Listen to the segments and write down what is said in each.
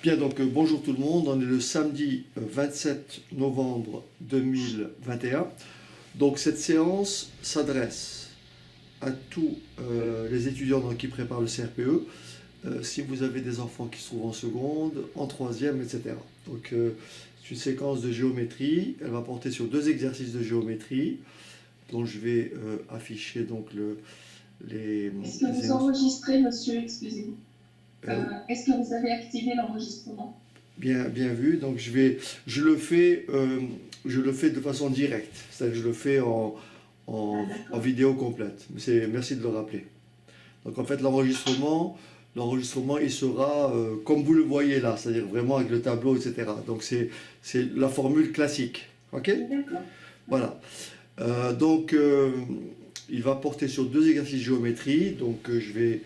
Bien, donc bonjour tout le monde, on est le samedi 27 novembre 2021. Donc cette séance s'adresse à tous les étudiants qui préparent le CRPE, si vous avez des enfants qui se trouvent en seconde, en troisième, etc. Donc c'est une séquence de géométrie, elle va porter sur deux exercices de géométrie, dont je vais afficher donc les... Est-ce que vous enregistrez, monsieur, excusez-moi. Est-ce que vous avez activé l'enregistrement? Bien vu, donc je le fais de façon directe, c'est-à-dire que je le fais en vidéo complète. Merci de le rappeler. Donc en fait l'enregistrement il sera comme vous le voyez là, c'est-à-dire vraiment avec le tableau, etc. Donc c'est la formule classique, ok? D'accord. Voilà. Il va porter sur deux exercices de géométrie, donc que je vais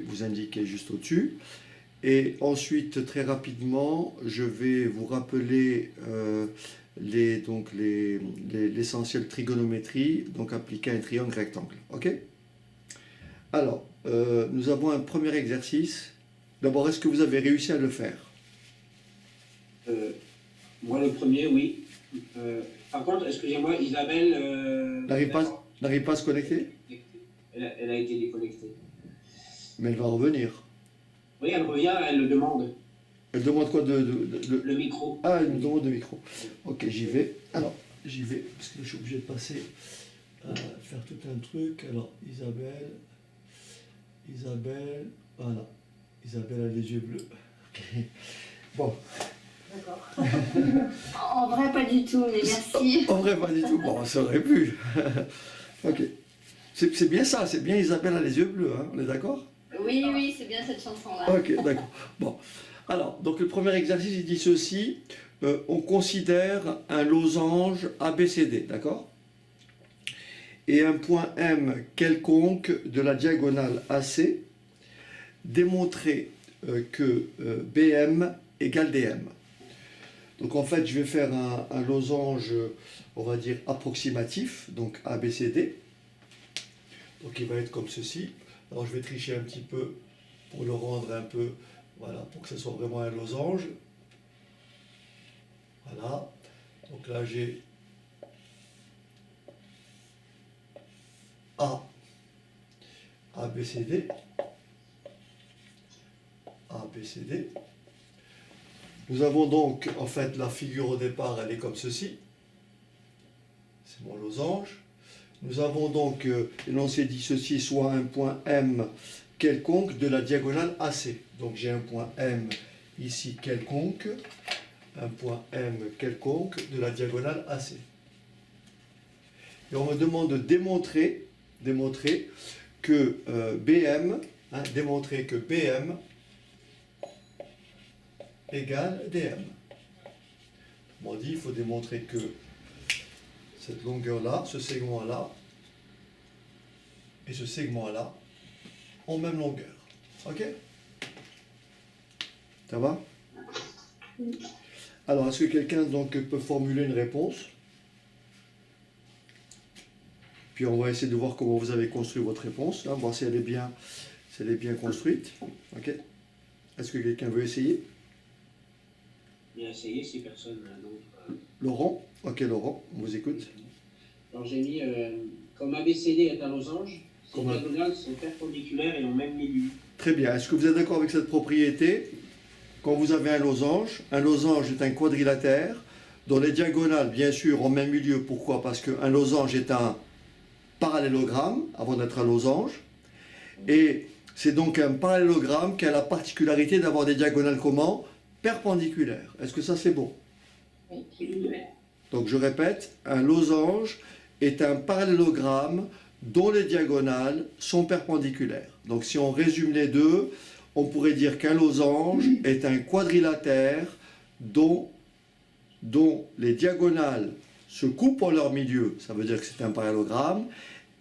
vous indiquer juste au-dessus. Et ensuite, très rapidement, je vais vous rappeler l'essentiel trigonométrie, donc appliqué à un triangle rectangle. Ok? Alors, nous avons un premier exercice. D'abord, est-ce que vous avez réussi à le faire? Moi, le premier, oui. Par contre, excusez-moi, Isabelle... n'arrive pas à se connecter? Elle a été déconnectée. Mais elle va revenir. Oui, elle revient, elle le demande. Elle demande quoi Le micro. Ah, elle me demande le micro. Ok, j'y vais. Alors, j'y vais, parce que je suis obligé de passer à faire tout un truc. Alors, Isabelle, voilà. Isabelle a les yeux bleus. Ok. Bon. D'accord. En vrai, pas du tout, mais merci. En vrai, pas du tout. Bon, ça aurait pu. Ok. C'est bien ça, c'est bien Isabelle a les yeux bleus, hein, on est d'accord? Oui, c'est bien cette chanson-là. Ok, d'accord. Bon. Alors, donc le premier exercice, il dit ceci. On considère un losange ABCD, d'accord? Et un point M quelconque de la diagonale AC, démontrer que BM égale DM. Donc en fait, je vais faire un losange, on va dire, approximatif, donc ABCD. Donc il va être comme ceci. Alors je vais tricher un petit peu pour le rendre un peu, voilà, pour que ce soit vraiment un losange. Voilà. Donc là j'ai A, ABCD, ABCD. Nous avons donc, en fait, la figure au départ, elle est comme ceci. C'est mon losange. Nous avons donc, et l'on s'est dit ceci, soit un point M quelconque de la diagonale AC. Donc j'ai un point M ici quelconque, un point M quelconque de la diagonale AC. Et on me demande de démontrer que BM, démontrer que BM égale DM. On dit, il faut démontrer que cette longueur-là, ce segment-là, et ce segment-là ont même longueur. Ok? Ça va? Alors, est-ce que quelqu'un peut formuler une réponse? Puis on va essayer de voir comment vous avez construit votre réponse, hein, voir si elle est bien construite. Ok? Est-ce que quelqu'un veut essayer? Bien essayé, si personne d'autre... Laurent? Ok, Laurent, on vous écoute. Alors j'ai mis, comme ABCD est un losange, ces diagonales sont perpendiculaires et ont même milieu. Très bien. Est-ce que vous êtes d'accord avec cette propriété? Quand vous avez un losange est un quadrilatère dont les diagonales, bien sûr, ont même milieu. Pourquoi? Parce qu'un losange est un parallélogramme avant d'être un losange. Et c'est donc un parallélogramme qui a la particularité d'avoir des diagonales comment? Perpendiculaires. Est-ce que ça c'est bon? Oui. Donc je répète, un losange est un parallélogramme dont les diagonales sont perpendiculaires. Donc si on résume les deux, on pourrait dire qu'un losange est un quadrilatère dont les diagonales se coupent en leur milieu, ça veut dire que c'est un parallélogramme,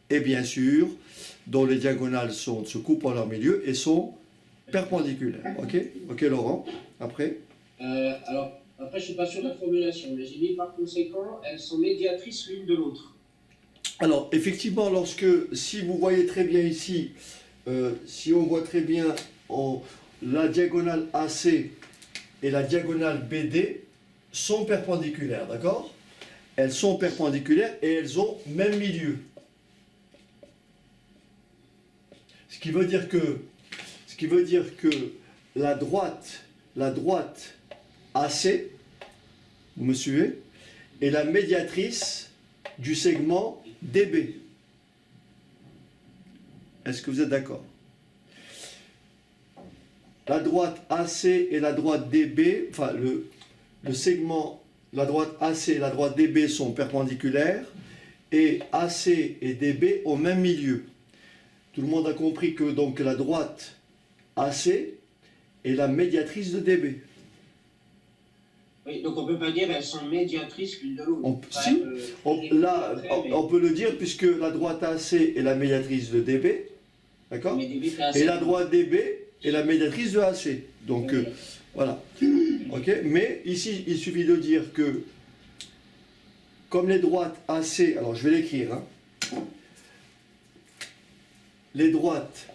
et bien sûr, dont les diagonales se coupent en leur milieu et sont perpendiculaires. Ok Laurent, après? Alors, après je ne suis pas sûr de la formulation, mais j'ai mis par conséquent, elles sont médiatrices l'une de l'autre. Alors, effectivement, si vous voyez très bien ici, si on voit très bien la diagonale AC et la diagonale BD sont perpendiculaires, d'accord? Elles sont perpendiculaires et elles ont même milieu. Ce qui veut dire que la droite AC, vous me suivez, est la médiatrice du segment DB. Est-ce que vous êtes d'accord? La droite AC et la droite DB, enfin le segment, la droite AC et la droite DB sont perpendiculaires et AC et DB ont même milieu. Tout le monde a compris que donc la droite AC est la médiatrice de DB. Oui, donc on ne peut pas dire qu'elles sont médiatrices l'une de l'autre. Si, on peut le dire puisque la droite AC est la médiatrice de DB, d'accord? Et la droite DB est la médiatrice de AC. Donc voilà. Ok. Mais ici, il suffit de dire que comme les droites AC, alors je vais l'écrire, hein, les droites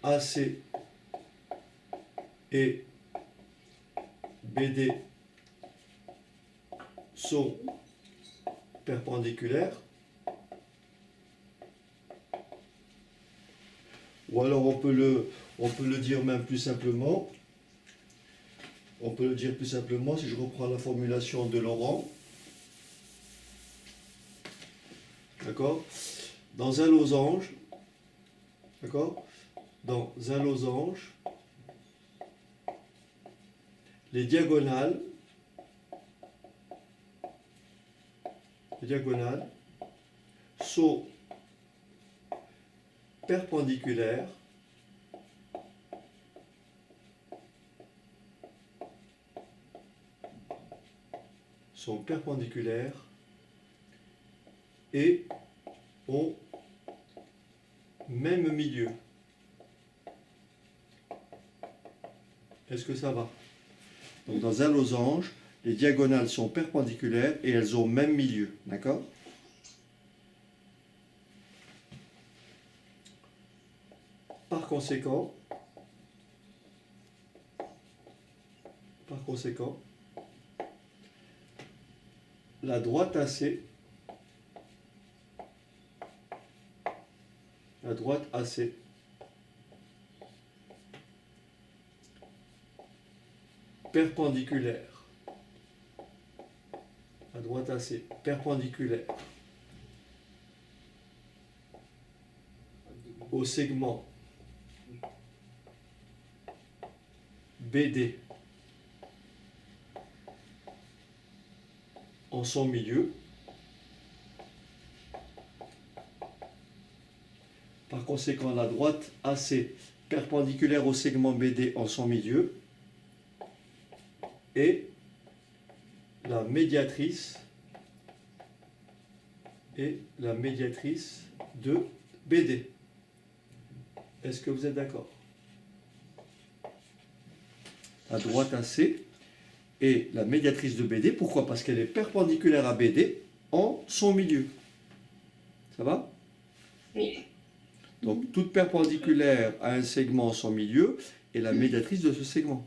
AC et BD sont perpendiculaires, ou alors on peut le dire même plus simplement. On peut le dire plus simplement si je reprends la formulation de Laurent. D'accord? Dans un losange, d'accord? Dans un losange, les diagonales sont perpendiculaires et ont même milieu. Est-ce que ça va? Donc dans un losange, les diagonales sont perpendiculaires et elles ont même milieu. D'accord? Par conséquent, la droite AC perpendiculaire au segment BD en son milieu. Par conséquent, la droite AC perpendiculaire au segment BD en son milieu et la médiatrice de BD. Est-ce que vous êtes d'accord? La droite AC est la médiatrice de BD. Pourquoi? Parce qu'elle est perpendiculaire à BD en son milieu. Ça va? Oui. Donc, toute perpendiculaire à un segment en son milieu est la médiatrice de ce segment.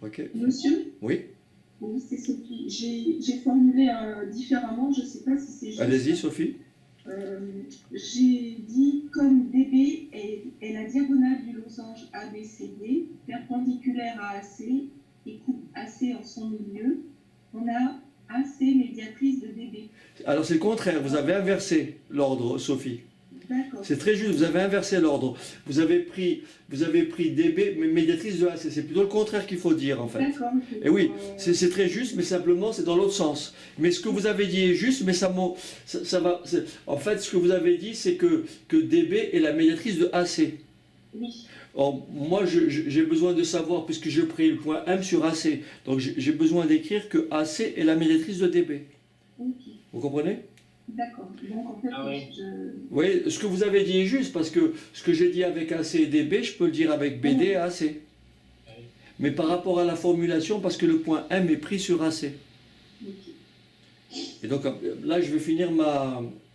Ok? Monsieur? Oui? Oui, c'est Sophie. J'ai formulé différemment, je ne sais pas si c'est juste. Allez-y, Sophie. J'ai dit comme DB est la diagonale du losange ABCD, perpendiculaire à AC et coupe AC en son milieu, on a AC médiatrice de DB. Alors c'est le contraire, vous avez inversé l'ordre, Sophie. D'accord. C'est très juste, vous avez inversé l'ordre. Vous avez pris DB, mais médiatrice de AC. C'est plutôt le contraire qu'il faut dire en fait. D'accord. Et oui, c'est très juste, mais simplement c'est dans l'autre sens. Mais ce que vous avez dit est juste, mais ça va. En fait, ce que vous avez dit, c'est que DB est la médiatrice de AC. Oui. Or, moi, j'ai besoin de savoir, puisque j'ai pris le point M sur AC, donc j'ai besoin d'écrire que AC est la médiatrice de DB. Ok. Vous comprenez? D'accord. Donc en fait, oui. Oui, ce que vous avez dit est juste, parce que ce que j'ai dit avec AC et DB, je peux le dire avec BD et AC. Mais par rapport à la formulation, parce que le point M est pris sur AC. Ok. Et donc là, je vais finir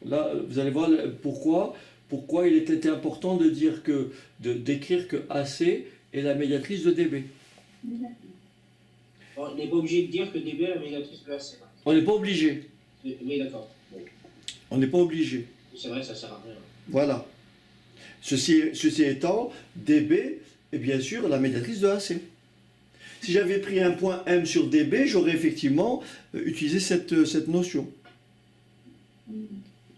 Là, vous allez voir pourquoi il était important de dire d'écrire que AC est la médiatrice de DB. On n'est pas obligé de dire que DB est la médiatrice de AC. On n'est pas obligé. Oui, d'accord. Bon. On n'est pas obligé. C'est vrai, ça sert à rien. Voilà. Ceci étant, DB est bien sûr la médiatrice de AC. Si j'avais pris un point M sur DB, j'aurais effectivement utilisé cette notion.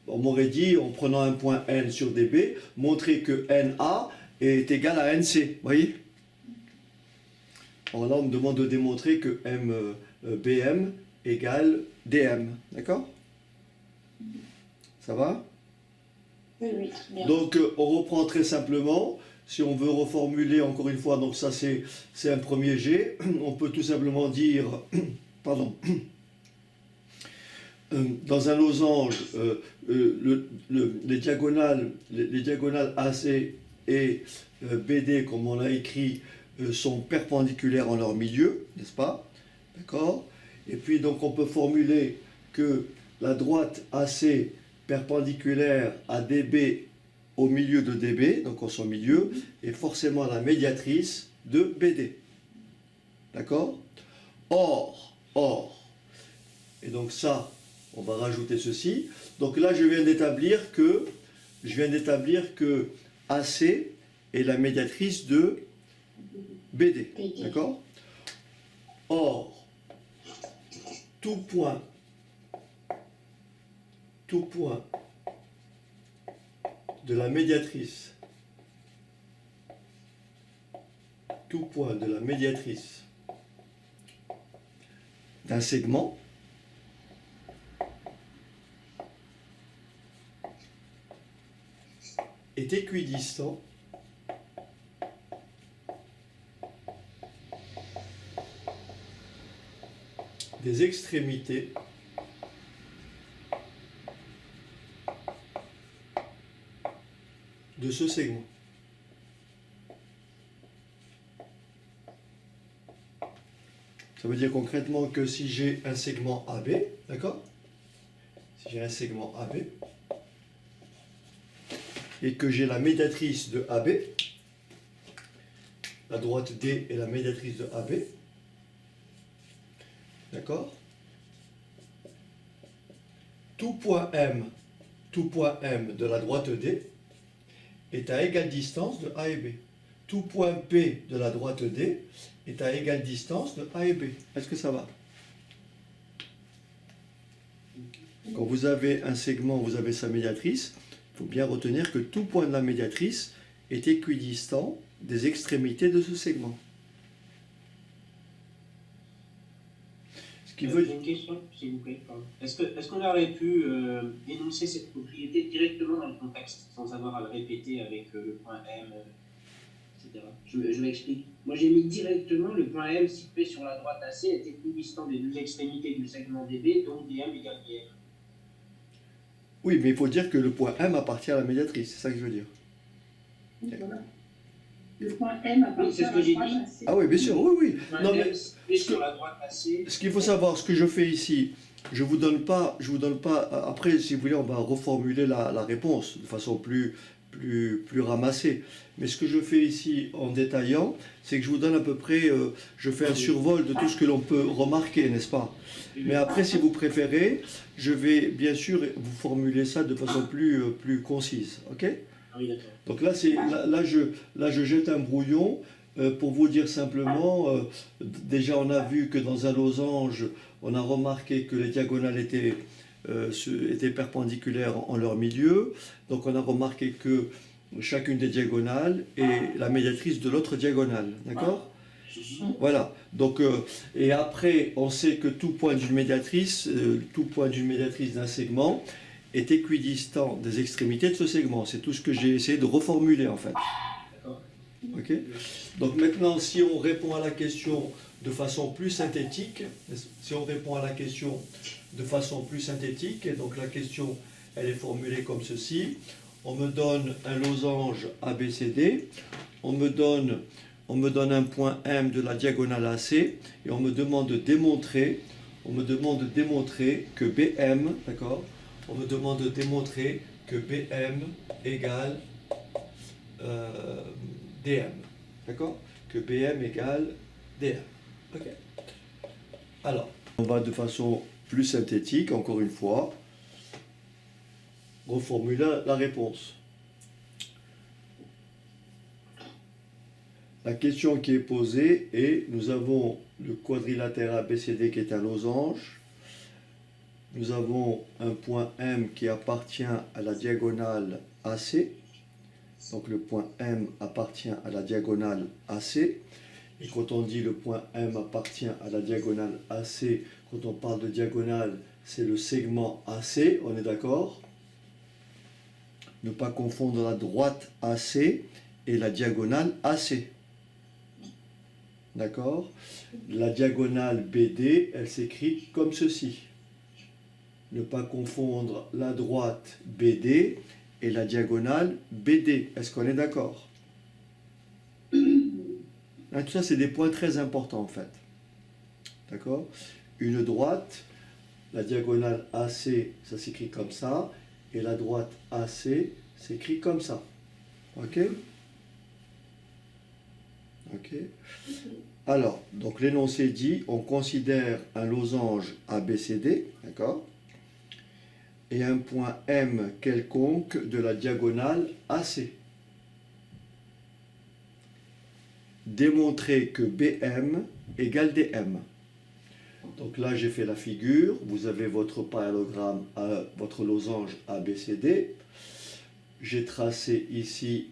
On m'aurait dit, en prenant un point N sur DB, montrer que NA est égal à NC. Vous voyez? Alors là, on me demande de démontrer que BM égale DM. D'accord? Ça va? Oui, bien. Donc, on reprend très simplement. Si on veut reformuler encore une fois, donc ça c'est un premier jet, on peut tout simplement dire, pardon, dans un losange, les diagonales AC et BD, comme on l'a écrit, sont perpendiculaires en leur milieu, n'est-ce pas? D'accord? Et puis donc on peut formuler que la droite AC perpendiculaire à DB au milieu de DB, donc en son milieu, est forcément la médiatrice de BD. D'accord? Or, et donc ça, on va rajouter ceci. Donc là, je viens d'établir que AC est la médiatrice de BD. D'accord? Or, tout point de la médiatrice, d'un segment est équidistant des extrémités de ce segment. Ça veut dire concrètement que si j'ai un segment AB, d'accord? Si j'ai un segment AB et que j'ai la médiatrice de AB, la droite D est la médiatrice de AB, d'accord? Tout point M de la droite D est à égale distance de A et B. Tout point P de la droite D est à égale distance de A et B. Est-ce que ça va? Quand vous avez un segment, vous avez sa médiatrice, il faut bien retenir que tout point de la médiatrice est équidistant des extrémités de ce segment. Ce qui veut... J'ai une question, s'il vous plaît. Est-ce qu'on aurait pu énoncer cette propriété directement dans le contexte, sans avoir à le répéter avec le point M, etc. Je m'explique. Moi, j'ai mis directement le point M situé sur la droite AC est équidistant des deux extrémités du segment DB, donc DM égale DM. Oui, mais il faut dire que le point M appartient à la médiatrice, c'est ça que je veux dire. Voilà. Le point M appartient à la droite AC. Ah oui, bien sûr, oui. Non, mais sur la droite AC. Ce qu'il faut savoir, ce que je fais ici, je vous donne pas. Après, si vous voulez, on va reformuler la réponse de façon plus ramassée. Mais ce que je fais ici en détaillant, c'est que je vous donne à peu près, je fais un survol de tout ce que l'on peut remarquer, n'est-ce pas? Mais après, si vous préférez, je vais bien sûr vous formuler ça de façon plus concise, ok? Ah oui, d'accord. Donc là, je jette un brouillon pour vous dire simplement, déjà on a vu que dans un losange, on a remarqué que les diagonales étaient perpendiculaires en leur milieu. Donc on a remarqué que chacune des diagonales est la médiatrice de l'autre diagonale. D'accord? Voilà. Donc, et après, on sait que tout point d'une médiatrice d'un segment est équidistant des extrémités de ce segment. C'est tout ce que j'ai essayé de reformuler en fait. Ok? Donc maintenant, si on répond à la question de façon plus synthétique, et donc la question, elle est formulée comme ceci. On me donne un losange ABCD, on me donne un point M de la diagonale AC, et on me demande de démontrer que BM, d'accord, on me demande de démontrer que BM égale DM. D'accord? Que BM égale DM. Ok. Alors, on va de façon plus synthétique, encore une fois, reformuler la réponse. La question qui est posée est, nous avons le quadrilatère ABCD qui est un losange, nous avons un point M qui appartient à la diagonale AC, donc le point M appartient à la diagonale AC, et quand on dit le point M appartient à la diagonale AC, quand on parle de diagonale, c'est le segment AC, on est d'accord? Ne pas confondre la droite AC et la diagonale AC. D'accord? La diagonale BD, elle s'écrit comme ceci. Ne pas confondre la droite BD et la diagonale BD. Est-ce qu'on est d'accord? Tout ça, c'est des points très importants en fait. D'accord? Une droite, la diagonale AC, ça s'écrit comme ça, et la droite AC s'écrit comme ça. Ok? Ok. Alors, donc l'énoncé dit, on considère un losange ABCD, d'accord? Et un point M quelconque de la diagonale AC. Démontrer que BM égale DM. Donc là, j'ai fait la figure. Vous avez votre parallélogramme, votre losange ABCD. J'ai tracé ici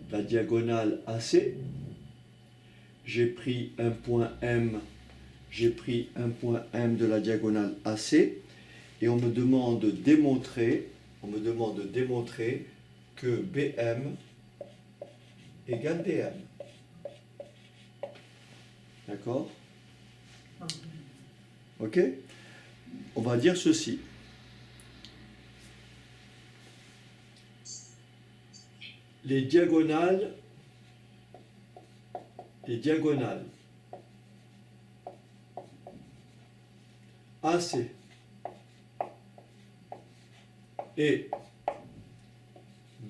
la diagonale AC. J'ai pris un point M de la diagonale AC et on me demande de démontrer que BM égale DM. D'accord? Ok? On va dire ceci. Les diagonales AC et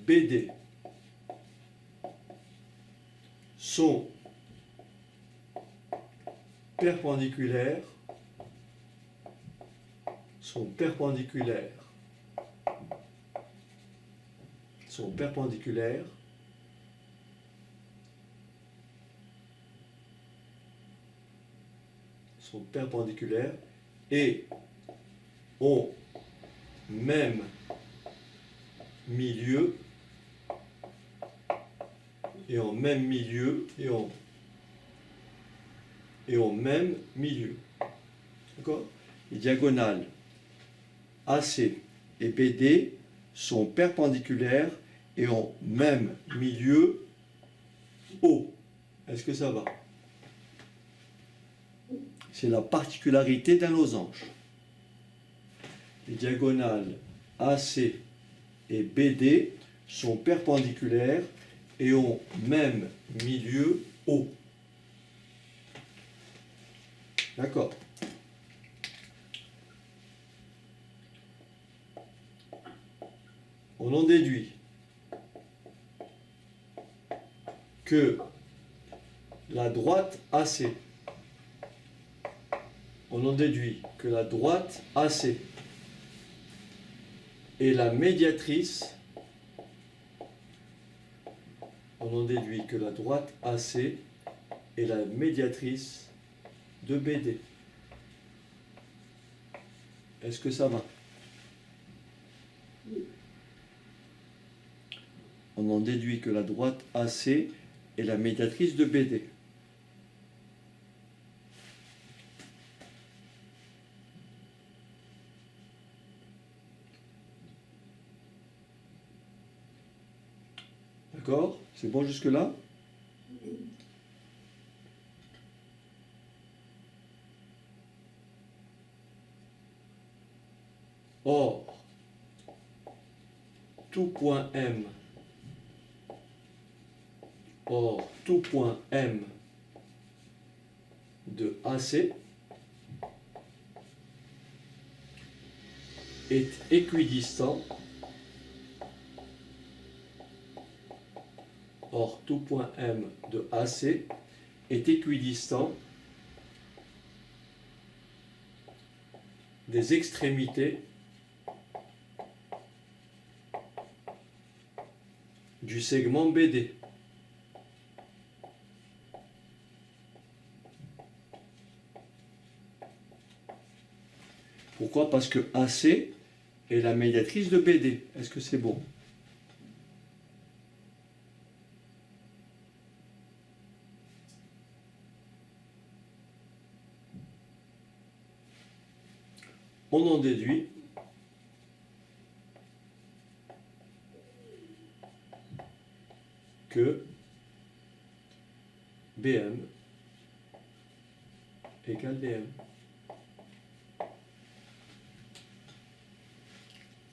BD sont perpendiculaires et ont même milieu et en même milieu. D'accord? Les diagonales AC et BD sont perpendiculaires et ont même milieu O. Est-ce que ça va? C'est la particularité d'un losange. Les diagonales AC et BD sont perpendiculaires et ont même milieu O. D'accord. On en déduit que la droite AC est la médiatrice. On en déduit que la droite AC est la médiatrice de BD. Est-ce que ça va? On en déduit que la droite AC est la médiatrice de BD. D'accord? C'est bon jusque-là? Or, tout point M de AC est équidistant. Or, tout point M de AC est équidistant des extrémités du segment BD. Pourquoi? Parce que AC est la médiatrice de BD. Est-ce que c'est bon? On en déduit que BM égale DM.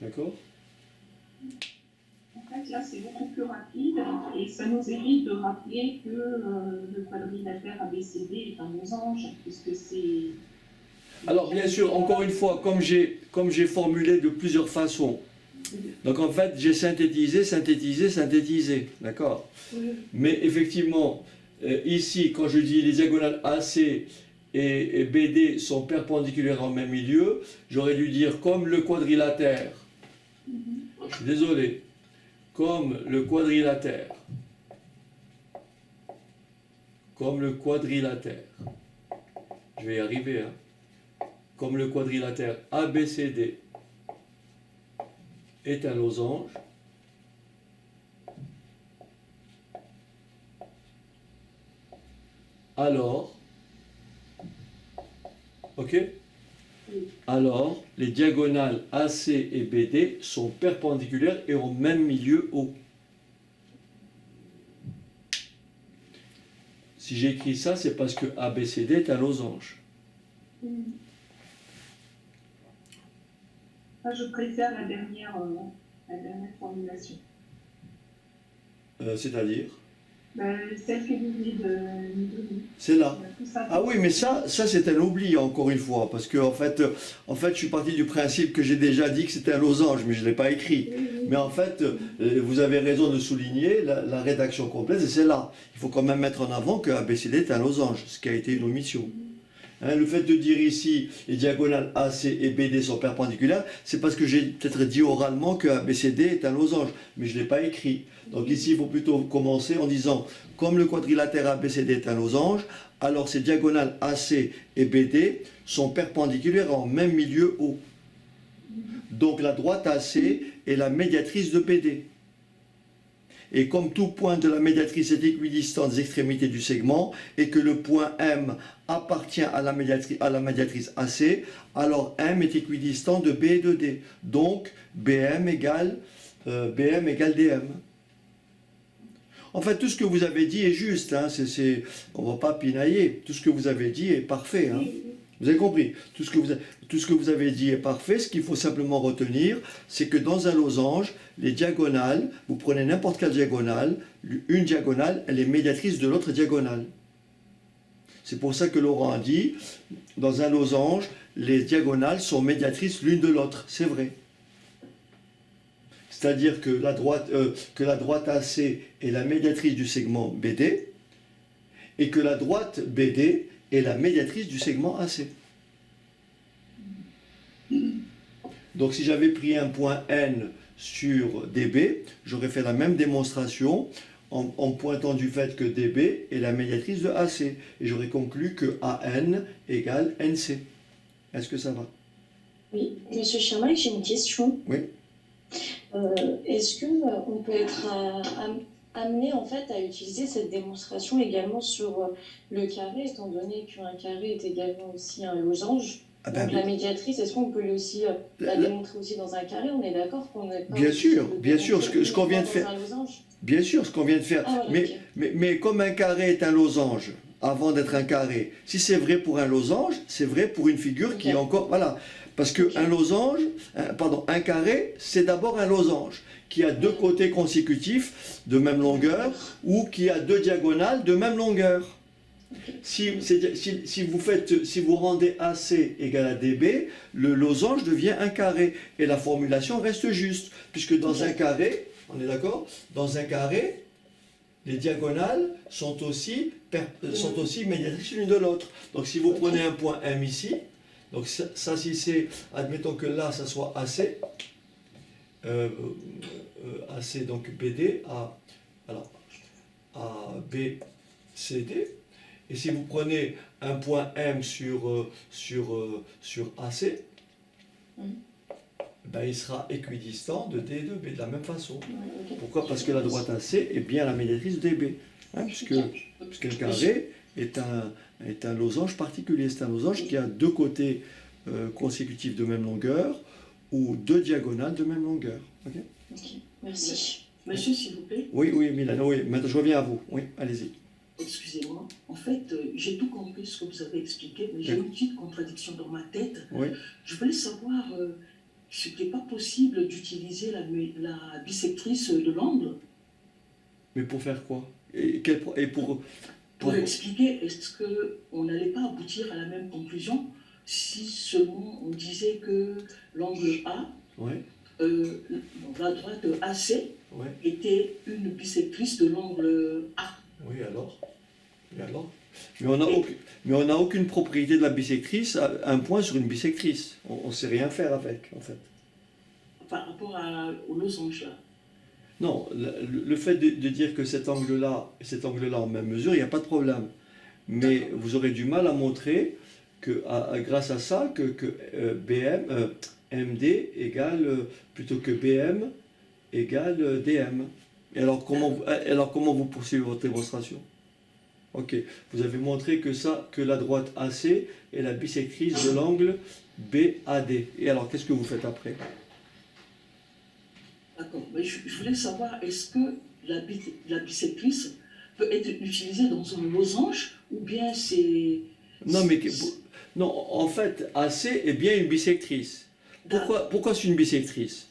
D'accord? En fait, là, c'est beaucoup plus rapide et ça nous évite de rappeler que le quadrilatère ABCD est un losange, puisque c'est... Alors, bien sûr, encore une fois, comme j'ai formulé de plusieurs façons, donc en fait, j'ai synthétisé, d'accord? Mais effectivement, ici, quand je dis les diagonales AC et BD sont perpendiculaires en même milieu, j'aurais dû dire comme le quadrilatère. Je suis désolé. Comme le quadrilatère. Je vais y arriver, hein. Comme le quadrilatère ABCD est un losange, alors, ok? Alors, les diagonales AC et BD sont perpendiculaires et au même milieu haut. Si j'écris ça, c'est parce que ABCD est un losange. Moi, je préfère la dernière formulation. C'est-à-dire? Celle que vous venez de nous donner. C'est là. Ah oui, mais ça c'est un oubli, encore une fois, parce que en fait, je suis parti du principe que j'ai déjà dit que c'était un losange, mais je ne l'ai pas écrit. Mais en fait, vous avez raison de souligner la rédaction complète, et c'est là. Il faut quand même mettre en avant que ABCD est un losange, ce qui a été une omission. Hein, le fait de dire ici les diagonales AC et BD sont perpendiculaires, c'est parce que j'ai peut-être dit oralement que ABCD est un losange, mais je ne l'ai pas écrit. Donc ici, il faut plutôt commencer en disant, comme le quadrilatère ABCD est un losange, alors ces diagonales AC et BD sont perpendiculaires en même milieu haut. Donc la droite AC est la médiatrice de BD. Et comme tout point de la médiatrice est équidistant des extrémités du segment, et que le point M appartient à la médiatrice AC, alors M est équidistant de B et de D. Donc BM égale DM. En fait, tout ce que vous avez dit est juste, hein, on ne va pas pinailler. Tout ce que vous avez dit est parfait. Hein. Vous avez compris? Tout ce que vous avez dit est parfait. Ce qu'il faut simplement retenir, c'est que dans un losange, les diagonales, vous prenez n'importe quelle diagonale, une diagonale, elle est médiatrice de l'autre diagonale. C'est pour ça que Laurent a dit, dans un losange, les diagonales sont médiatrices l'une de l'autre. C'est vrai. C'est-à-dire que la droite AC est la médiatrice du segment BD, et que la droite BD est la médiatrice du segment AC. Donc si j'avais pris un point N sur DB, j'aurais fait la même démonstration en pointant du fait que DB est la médiatrice de AC. Et j'aurais conclu que AN égale NC. Est-ce que ça va? Oui, Monsieur Chirmac, j'ai une question. Oui. Est-ce qu'on peut être amené en fait à utiliser cette démonstration également sur le carré, étant donné qu'un carré est également aussi un losange? Donc la médiatrice, est-ce qu'on peut aussi la démontrer aussi dans un carré? On est d'accord qu'on n'est pas... Bien sûr, ce qu'on vient de faire. Bien sûr, ce qu'on vient de faire. Ah, voilà, okay. mais comme un carré est un losange, avant d'être un carré, si c'est vrai pour un losange, c'est vrai pour une figure qui est encore... Voilà. Parce qu'un losange, un carré, c'est d'abord un losange qui a deux côtés consécutifs de même longueur ou qui a deux diagonales de même longueur. si vous rendez AC égale à DB, le losange devient un carré. Et la formulation reste juste. Puisque dans un carré, on est d'accord? Dans un carré, les diagonales sont aussi médiatrices l'une de l'autre. Donc si vous prenez un point M ici, donc ça si c'est, admettons que là ça soit AC, AC donc BD, alors, A, B, C, D. Et si vous prenez un point M sur AC, ben, il sera équidistant de D et de B de la même façon. Pourquoi? Parce que la droite AC est bien la médiatrice de DB. Hein, puisqu'un carré est un losange particulier. C'est un losange qui a deux côtés consécutifs de même longueur ou deux diagonales de même longueur. Okay. Ok, merci. Monsieur, s'il vous plaît. Oui, Milano, oui. Maintenant, je reviens à vous. Oui, allez-y. Excusez-moi. En fait, j'ai tout compris ce que vous avez expliqué, mais j'ai une petite contradiction dans ma tête. Oui. Je voulais savoir ce qui n'est pas possible d'utiliser la bissectrice de l'angle. Mais pour faire quoi? Pour expliquer, est-ce qu'on n'allait pas aboutir à la même conclusion si seulement on disait que l'angle A, ouais. La droite AC, ouais. était une bissectrice de l'angle A? Oui, alors? Mais on n'a aucune propriété de la bissectrice, un point sur une bissectrice. On ne sait rien faire avec, en fait. Par rapport au losange, là. Non, le fait de dire que cet angle-là et cet angle-là en même mesure, il n'y a pas de problème. Mais vous aurez du mal à montrer que, grâce à ça, que MD égale, plutôt que BM égale DM. Et alors comment vous poursuivez votre démonstration? Ok, vous avez montré que la droite AC est la bissectrice de l'angle BAD. Et alors, qu'est-ce que vous faites après? D'accord, mais je voulais savoir, est-ce que la bissectrice peut être utilisée dans un losange ou bien c'est... Non, en fait, AC est bien une bissectrice. Pourquoi c'est une bissectrice?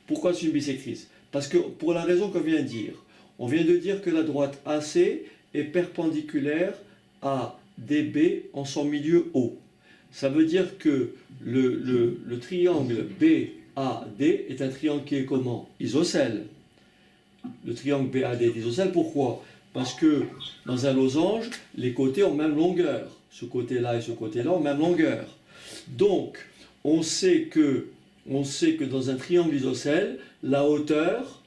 Pourquoi c'est une bissectrice? Parce que, pour la raison qu'on vient de dire, on vient de dire que la droite AC est perpendiculaire à DB en son milieu haut. Ça veut dire que le triangle BAD est un triangle qui est comment? Isocèle. Le triangle BAD est isocèle, pourquoi? Parce que dans un losange, les côtés ont même longueur. Ce côté-là et ce côté-là ont même longueur. Donc, on sait que dans un triangle isocèle, la hauteur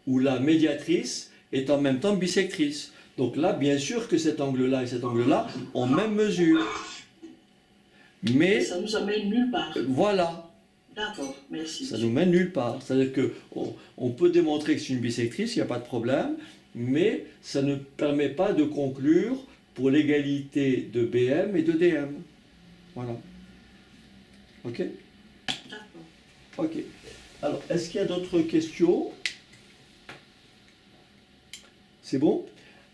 ou la médiatrice est en même temps bissectrice. Donc là, bien sûr que cet angle-là et cet angle-là ont même mesure. Mais ça nous amène nulle part. Voilà. D'accord, merci. Ça nous mène nulle part. C'est-à-dire qu'on peut démontrer que c'est une bissectrice, il n'y a pas de problème, mais ça ne permet pas de conclure pour l'égalité de BM et de DM. Voilà. Ok? D'accord. Ok. Alors, est-ce qu'il y a d'autres questions? C'est bon?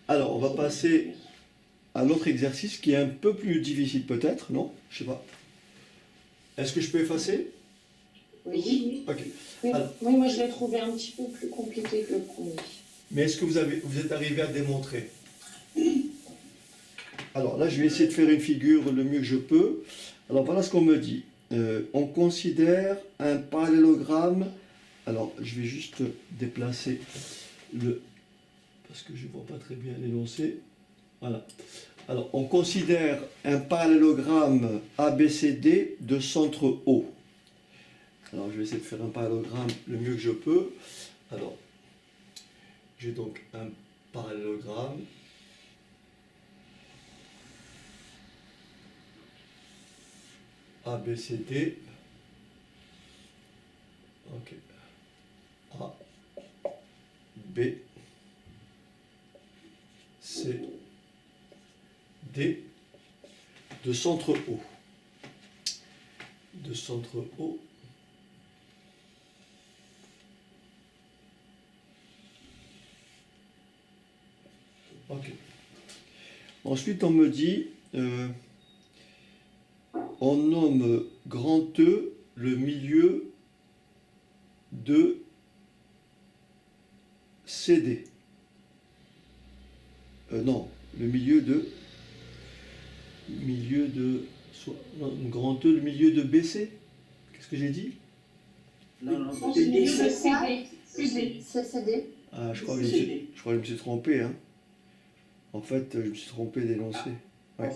Alors, on va passer à l'autre exercice qui est un peu plus difficile peut-être, non? Je sais pas. Est-ce que je peux effacer? Oui. Ok. Oui, Alors, oui, moi je l'ai trouvé un petit peu plus compliqué que le premier. mais est-ce que vous êtes arrivé à démontrer? Alors là, je vais essayer de faire une figure le mieux que je peux. Alors voilà ce qu'on me dit. On considère un parallélogramme. Alors, je vais juste déplacer parce que je ne vois pas très bien l'énoncé. Voilà. Alors, on considère un parallélogramme ABCD de centre O. Alors, je vais essayer de faire un parallélogramme le mieux que je peux. Alors, j'ai donc un parallélogramme. ABCD. Ok. A, B, C, D, de centre O. De centre O. Ok. Ensuite, on me dit, on nomme grand E le milieu de CD. Non, le milieu de milieu de... non, grand E, le milieu de BC. Qu'est-ce que j'ai dit? Non, non, Au c'est milieu de DC. CD. CCD. Ah, je crois que je me suis trompé. Hein. En fait, je me suis trompé d'énoncé. Ouais.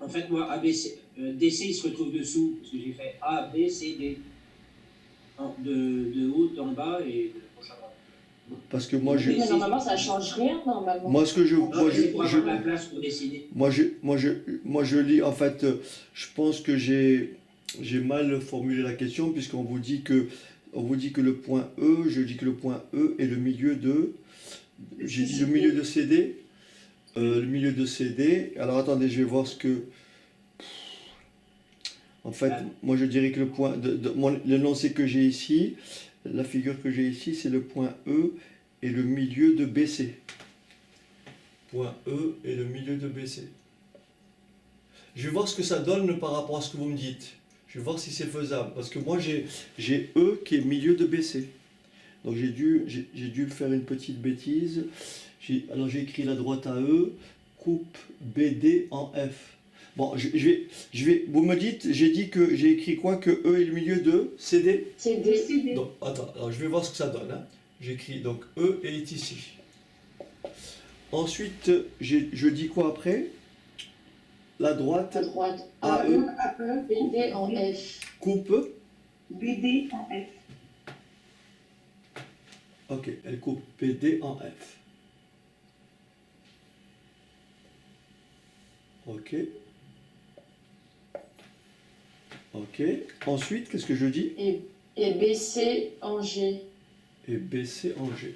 En fait, moi, ABC, DC, il se retrouve dessous, parce que j'ai fait A, B, C, D. De haut, d'en bas et de gauche à droite. Parce que moi, Mais normalement, ça change rien, normalement. moi, ce que je, Non, moi, c'est pour avoir je, la place pour décider. moi, je lis, en fait, je pense que j'ai mal formulé la question, puisqu'on vous dit que, le point E, je dis que le point E est le milieu de, j'ai dit le milieu de CD, le milieu de CD. Alors attendez, je vais voir ce que, en fait, moi je dirais que le point, l'énoncé que j'ai ici, la figure que j'ai ici, c'est le point E et le milieu de BC. Point E et le milieu de BC. Je vais voir ce que ça donne par rapport à ce que vous me dites. Je vais voir si c'est faisable. Parce que moi, j'ai E qui est milieu de BC. Donc j'ai dû faire une petite bêtise. Alors j'ai écrit la droite à E, coupe BD en F. Bon, je vais, vous me dites, j'ai dit que j'ai écrit quoi? Que E est le milieu de CD? CD. Donc, attends, alors je vais voir ce que ça donne. Hein. J'écris donc E est ici. Ensuite, je dis quoi après? La droite, À droite. AE, BD en F. coupe. BD en F. Ok, elle coupe BD en F. Ok. Ok. Ensuite, qu'est-ce que je dis? Et BC en G. Et BC en G.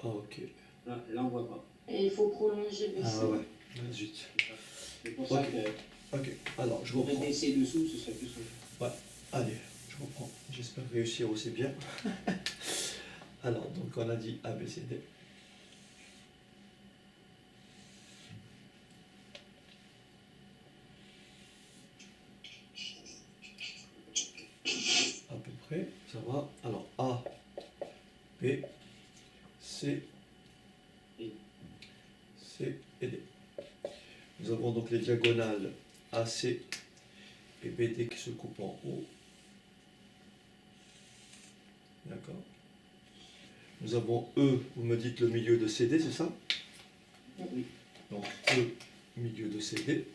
Ok. Là, on voit pas. Et il faut prolonger BC. Ah ouais. Ah, zut. C'est pour ça Ok. que Ok. Alors, je pour reprends. mettre DC dessous, ce serait plus simple. Allez, je reprends. J'espère réussir aussi bien. Alors, donc on a dit A, B, C, D. À peu près, ça va. Alors, A, B, C, C et D. Nous avons donc les diagonales AC et BD qui se coupent en haut. D'accord. Nous avons E, vous me dites le milieu de CD, c'est ça? Oui. Donc E, milieu de CD.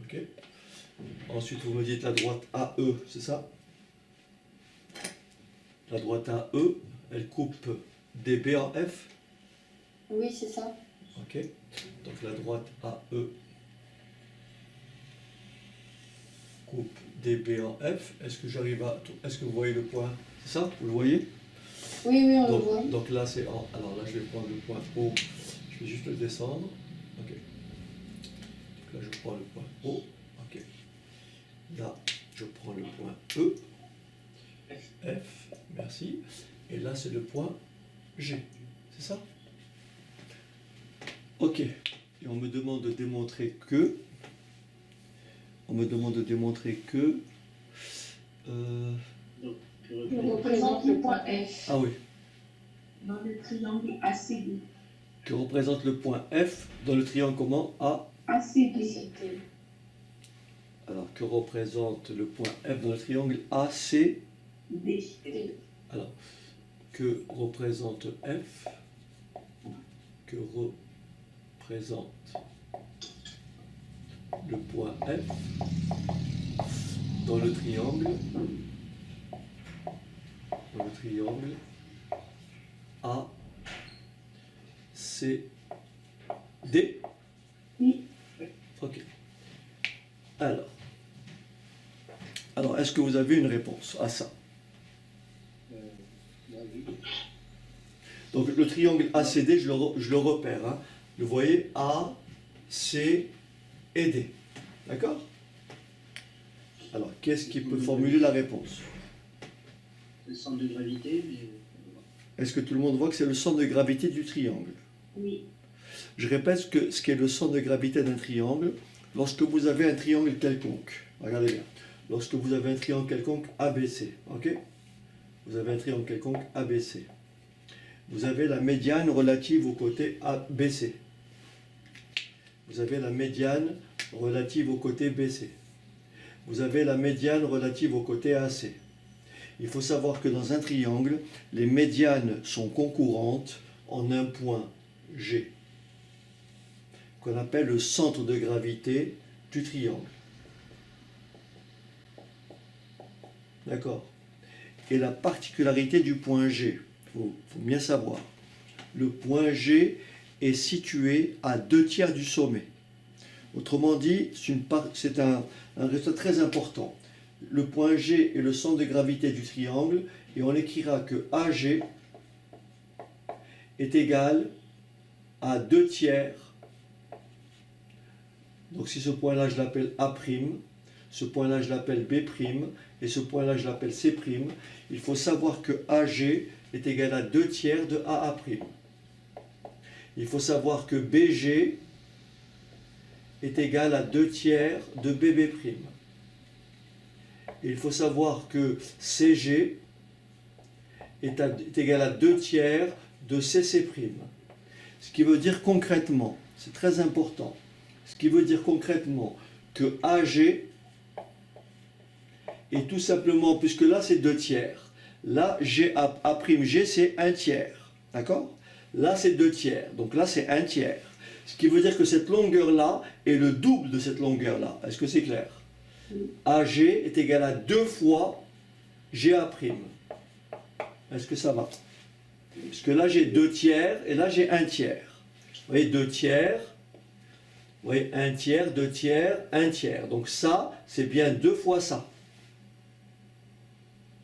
Ok. Ensuite, vous me dites la droite AE, c'est ça? La droite AE, elle coupe DB en F. Oui, c'est ça. Ok. Donc la droite AE coupe DB en F. Est-ce que j'arrive à... Est-ce que vous voyez le point? C'est ça? Vous le voyez? Oui, oui, on le voit. Donc là, c'est en... Alors là, je vais prendre le point O. Je vais juste le descendre. Ok. Donc là, je prends le point O. Ok. Là, je prends le point E. F. Merci. Et là, c'est le point G. C'est ça? Ok. Et on me demande de démontrer que... On me demande de démontrer que... Il représente le point F. Ah oui. Dans le triangle ACD. Que représente le point F dans le triangle comment? A. ACD. C'était Alors, que représente le point F dans le triangle AC? D. Alors, que représente F? Que représente le point F dans le triangle? Dans le triangle A, C, D? Oui. Ok. Alors, est-ce que vous avez une réponse à ça? Oui. Donc le triangle ACD, je le repère. Hein. Vous voyez A, C et D. D'accord? Alors, qu'est-ce qui peut formuler la réponse? Le centre de gravité, mais... Est-ce que tout le monde voit que c'est le centre de gravité du triangle? Oui. Je répète que ce qu'est le centre de gravité d'un triangle, lorsque vous avez un triangle quelconque, regardez bien, lorsque vous avez un triangle quelconque ABC, ok? Vous avez un triangle quelconque ABC. vous avez la médiane relative au côté BC. Vous avez la médiane relative au côté BC. Vous avez la médiane relative au côté AC. Il faut savoir que dans un triangle, les médianes sont concurrentes en un point G, qu'on appelle le centre de gravité du triangle. D'accord? Et la particularité du point G, il faut bien savoir, le point G est situé à 2/3 du sommet. Autrement dit, c'est un résultat très important. Le point G est le centre de gravité du triangle et on écrira que AG est égal à 2/3. Donc si ce point-là je l'appelle A', ce point-là je l'appelle B' et ce point-là je l'appelle C', il faut savoir que AG est égal à 2/3 de AA'. Il faut savoir que BG est égal à 2/3 de BB'. Et il faut savoir que CG est égal à 2/3 de CC'. Ce qui veut dire concrètement, c'est très important, ce qui veut dire concrètement que AG est tout simplement, puisque là c'est 2/3, là A'G c'est 1/3, d'accord? Là c'est 2/3, donc là c'est 1/3. Ce qui veut dire que cette longueur-là est le double de cette longueur-là. Est-ce que c'est clair? AG est égal à 2 fois GA'. Est-ce que ça va? Parce que là j'ai 2/3 et là j'ai 1/3. Vous voyez, 2/3, vous voyez, 1/3, 2/3, 1/3. Donc ça, c'est bien 2 fois ça.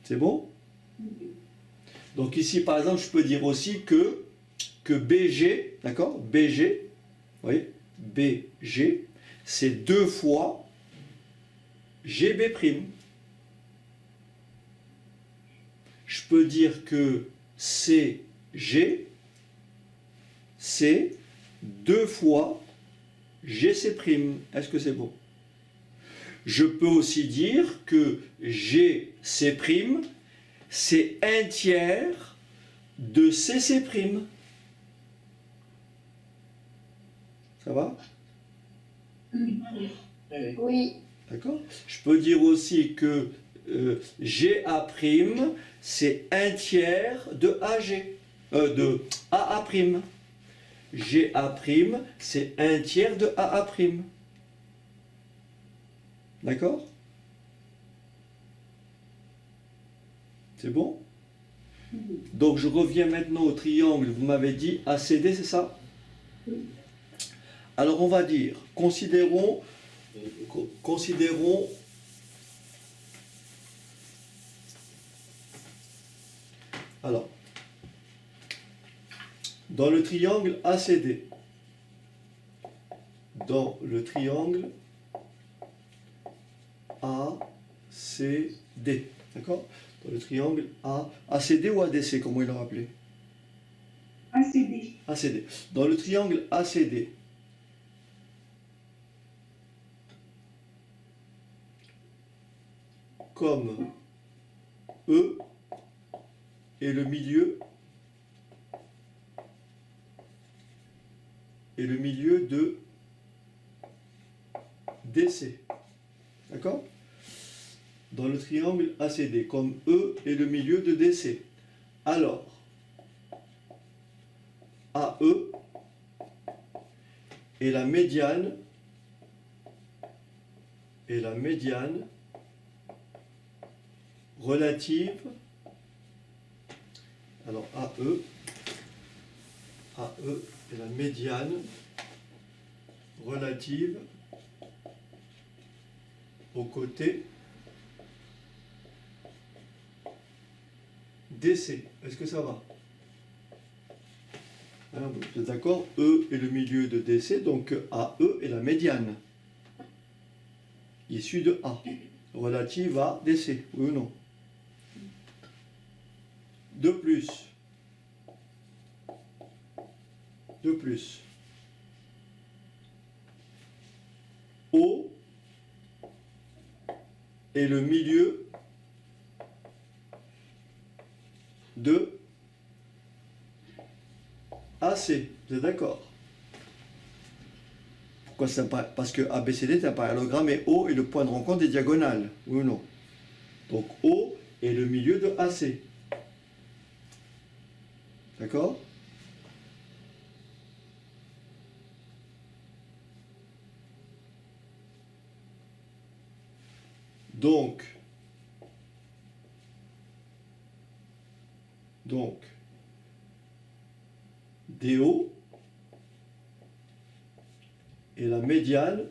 C'est bon? Donc ici, par exemple, je peux dire aussi que BG, d'accord? BG, vous voyez, BG, c'est 2 fois GB'. Je peux dire que CG, c'est 2 fois GC'. Est-ce que c'est bon? Je peux aussi dire que GC', c'est 1/3 de CC'. Ça va? Oui. D'accord? Je peux dire aussi que GA', c'est 1/3 de AG, de AA'. GA', c'est 1/3 de AA'. D'accord? C'est bon? Donc je reviens maintenant au triangle, vous m'avez dit ACD, c'est ça? Alors on va dire, considérons alors, dans le triangle ACD, d'accord? Dans le triangle ACD ou ADC, comment il l'a appelé? ACD. ACD. Dans le triangle ACD, comme E et le milieu de DC. D'accord? Dans le triangle ACD, comme E et le milieu de DC. Alors, AE est la médiane relative, alors AE est la médiane relative au côté DC. Est-ce que ça va? Hein, vous êtes d'accord? E est le milieu de DC, donc AE est la médiane issue de A, relative à DC, oui ou non? De plus, O est le milieu de AC. Vous êtes d'accord? Pourquoi c'est pas? Parce que ABCD est un parallélogramme et O est le point de rencontre des diagonales. Oui ou non? Donc O est le milieu de AC. D'accord? Donc, DO est la médiane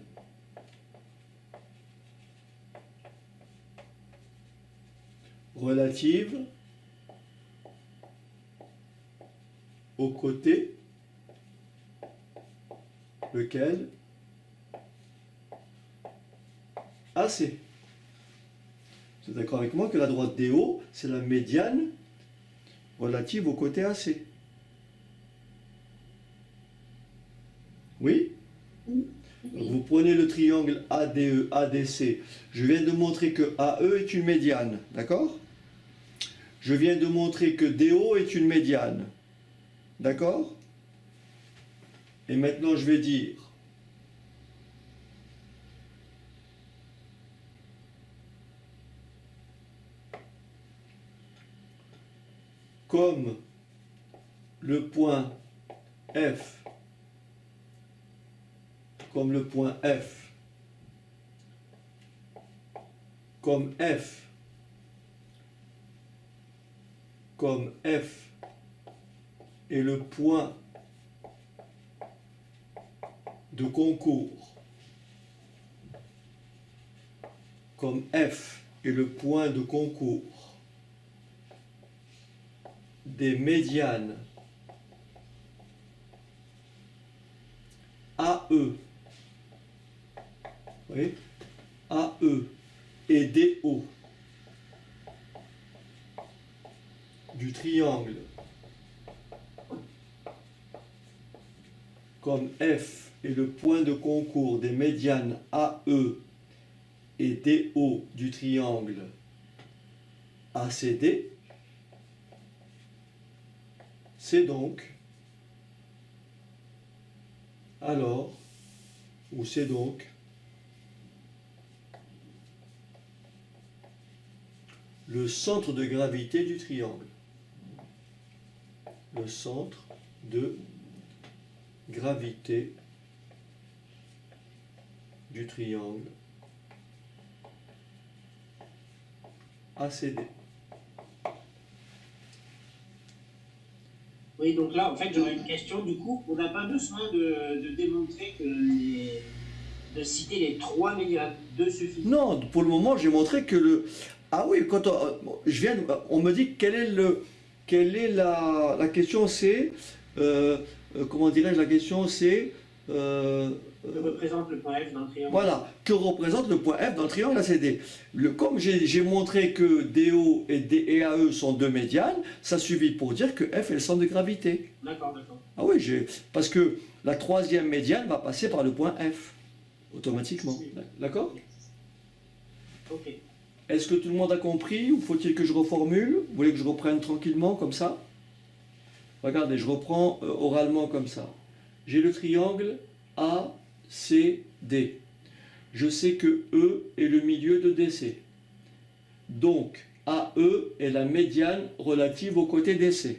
relative au côté lequel AC. Vous êtes d'accord avec moi que la droite DO, c'est la médiane relative au côté AC? Oui? Donc vous prenez le triangle ADE, ADC. Je viens de montrer que AE est une médiane, d'accord? Je viens de montrer que DO est une médiane, d'accord? Et maintenant je vais dire comme le point F, comme le point F, comme F, comme F est le point de concours, comme F est le point de concours des médianes AE, oui, AE et DO du triangle, comme F est le point de concours des médianes AE et DO du triangle ACD, c'est donc alors, ou c'est donc le centre de gravité du triangle. Le centre de gravité du triangle ACD. Oui, donc là, en fait, j'aurais une question. Du coup, on n'a pas besoin de démontrer que de citer les 3 médianes. 2 suffit. Non, pour le moment, j'ai montré que le... Ah oui, quand on me dit quelle est la question, c'est... comment dirais-je, la question, c'est... Que représente le point F dans le triangle. Voilà, que représente le point F dans le triangle ACD. Comme j'ai montré que DO et AE sont 2 médianes, ça suffit pour dire que F est le centre de gravité. D'accord, d'accord. Ah oui, parce que la 3e médiane va passer par le point F, automatiquement. D'accord? Ok. Est-ce que tout le monde a compris ou faut-il que je reformule? Vous voulez que je reprenne tranquillement comme ça? Regardez, je reprends oralement comme ça. J'ai le triangle ACD. Je sais que E est le milieu de DC. Donc, AE est la médiane relative au côté DC.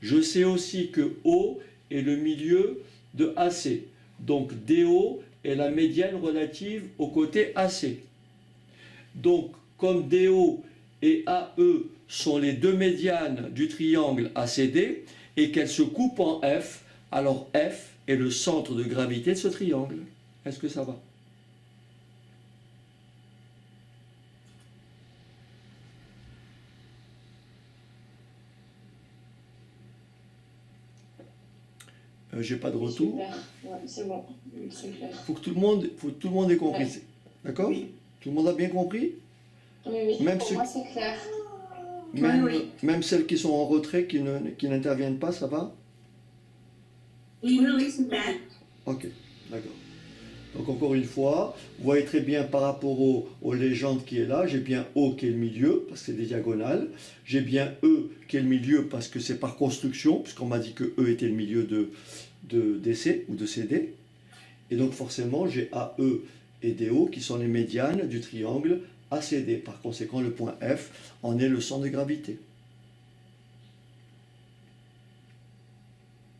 Je sais aussi que O est le milieu de AC. Donc, DO est la médiane relative au côté AC. Donc, comme DO et AE sont les 2 médianes du triangle ACD et qu'elles se coupent en F, alors F est le centre de gravité de ce triangle. Est-ce que ça va? J'ai pas de retour. Super, ouais, c'est bon, très clair. Faut que tout le monde ait compris. Ouais. D'accord? Oui. Tout le monde a bien compris? Oui, oui, Même pour ceux- moi c'est clair. Même celles qui sont en retrait, qui n'interviennent pas, ça va? Oui, oui, c'est clair. Ok, d'accord. Donc encore une fois, vous voyez très bien par rapport aux légendes qui est là, j'ai bien O qui est le milieu, parce que c'est des diagonales. J'ai bien E qui est le milieu, parce que c'est par construction, puisqu'on m'a dit que E était le milieu de DC ou de CD. Et donc forcément, j'ai AE et DO qui sont les médianes du triangle ACD. Par conséquent, le point F en est le centre de gravité.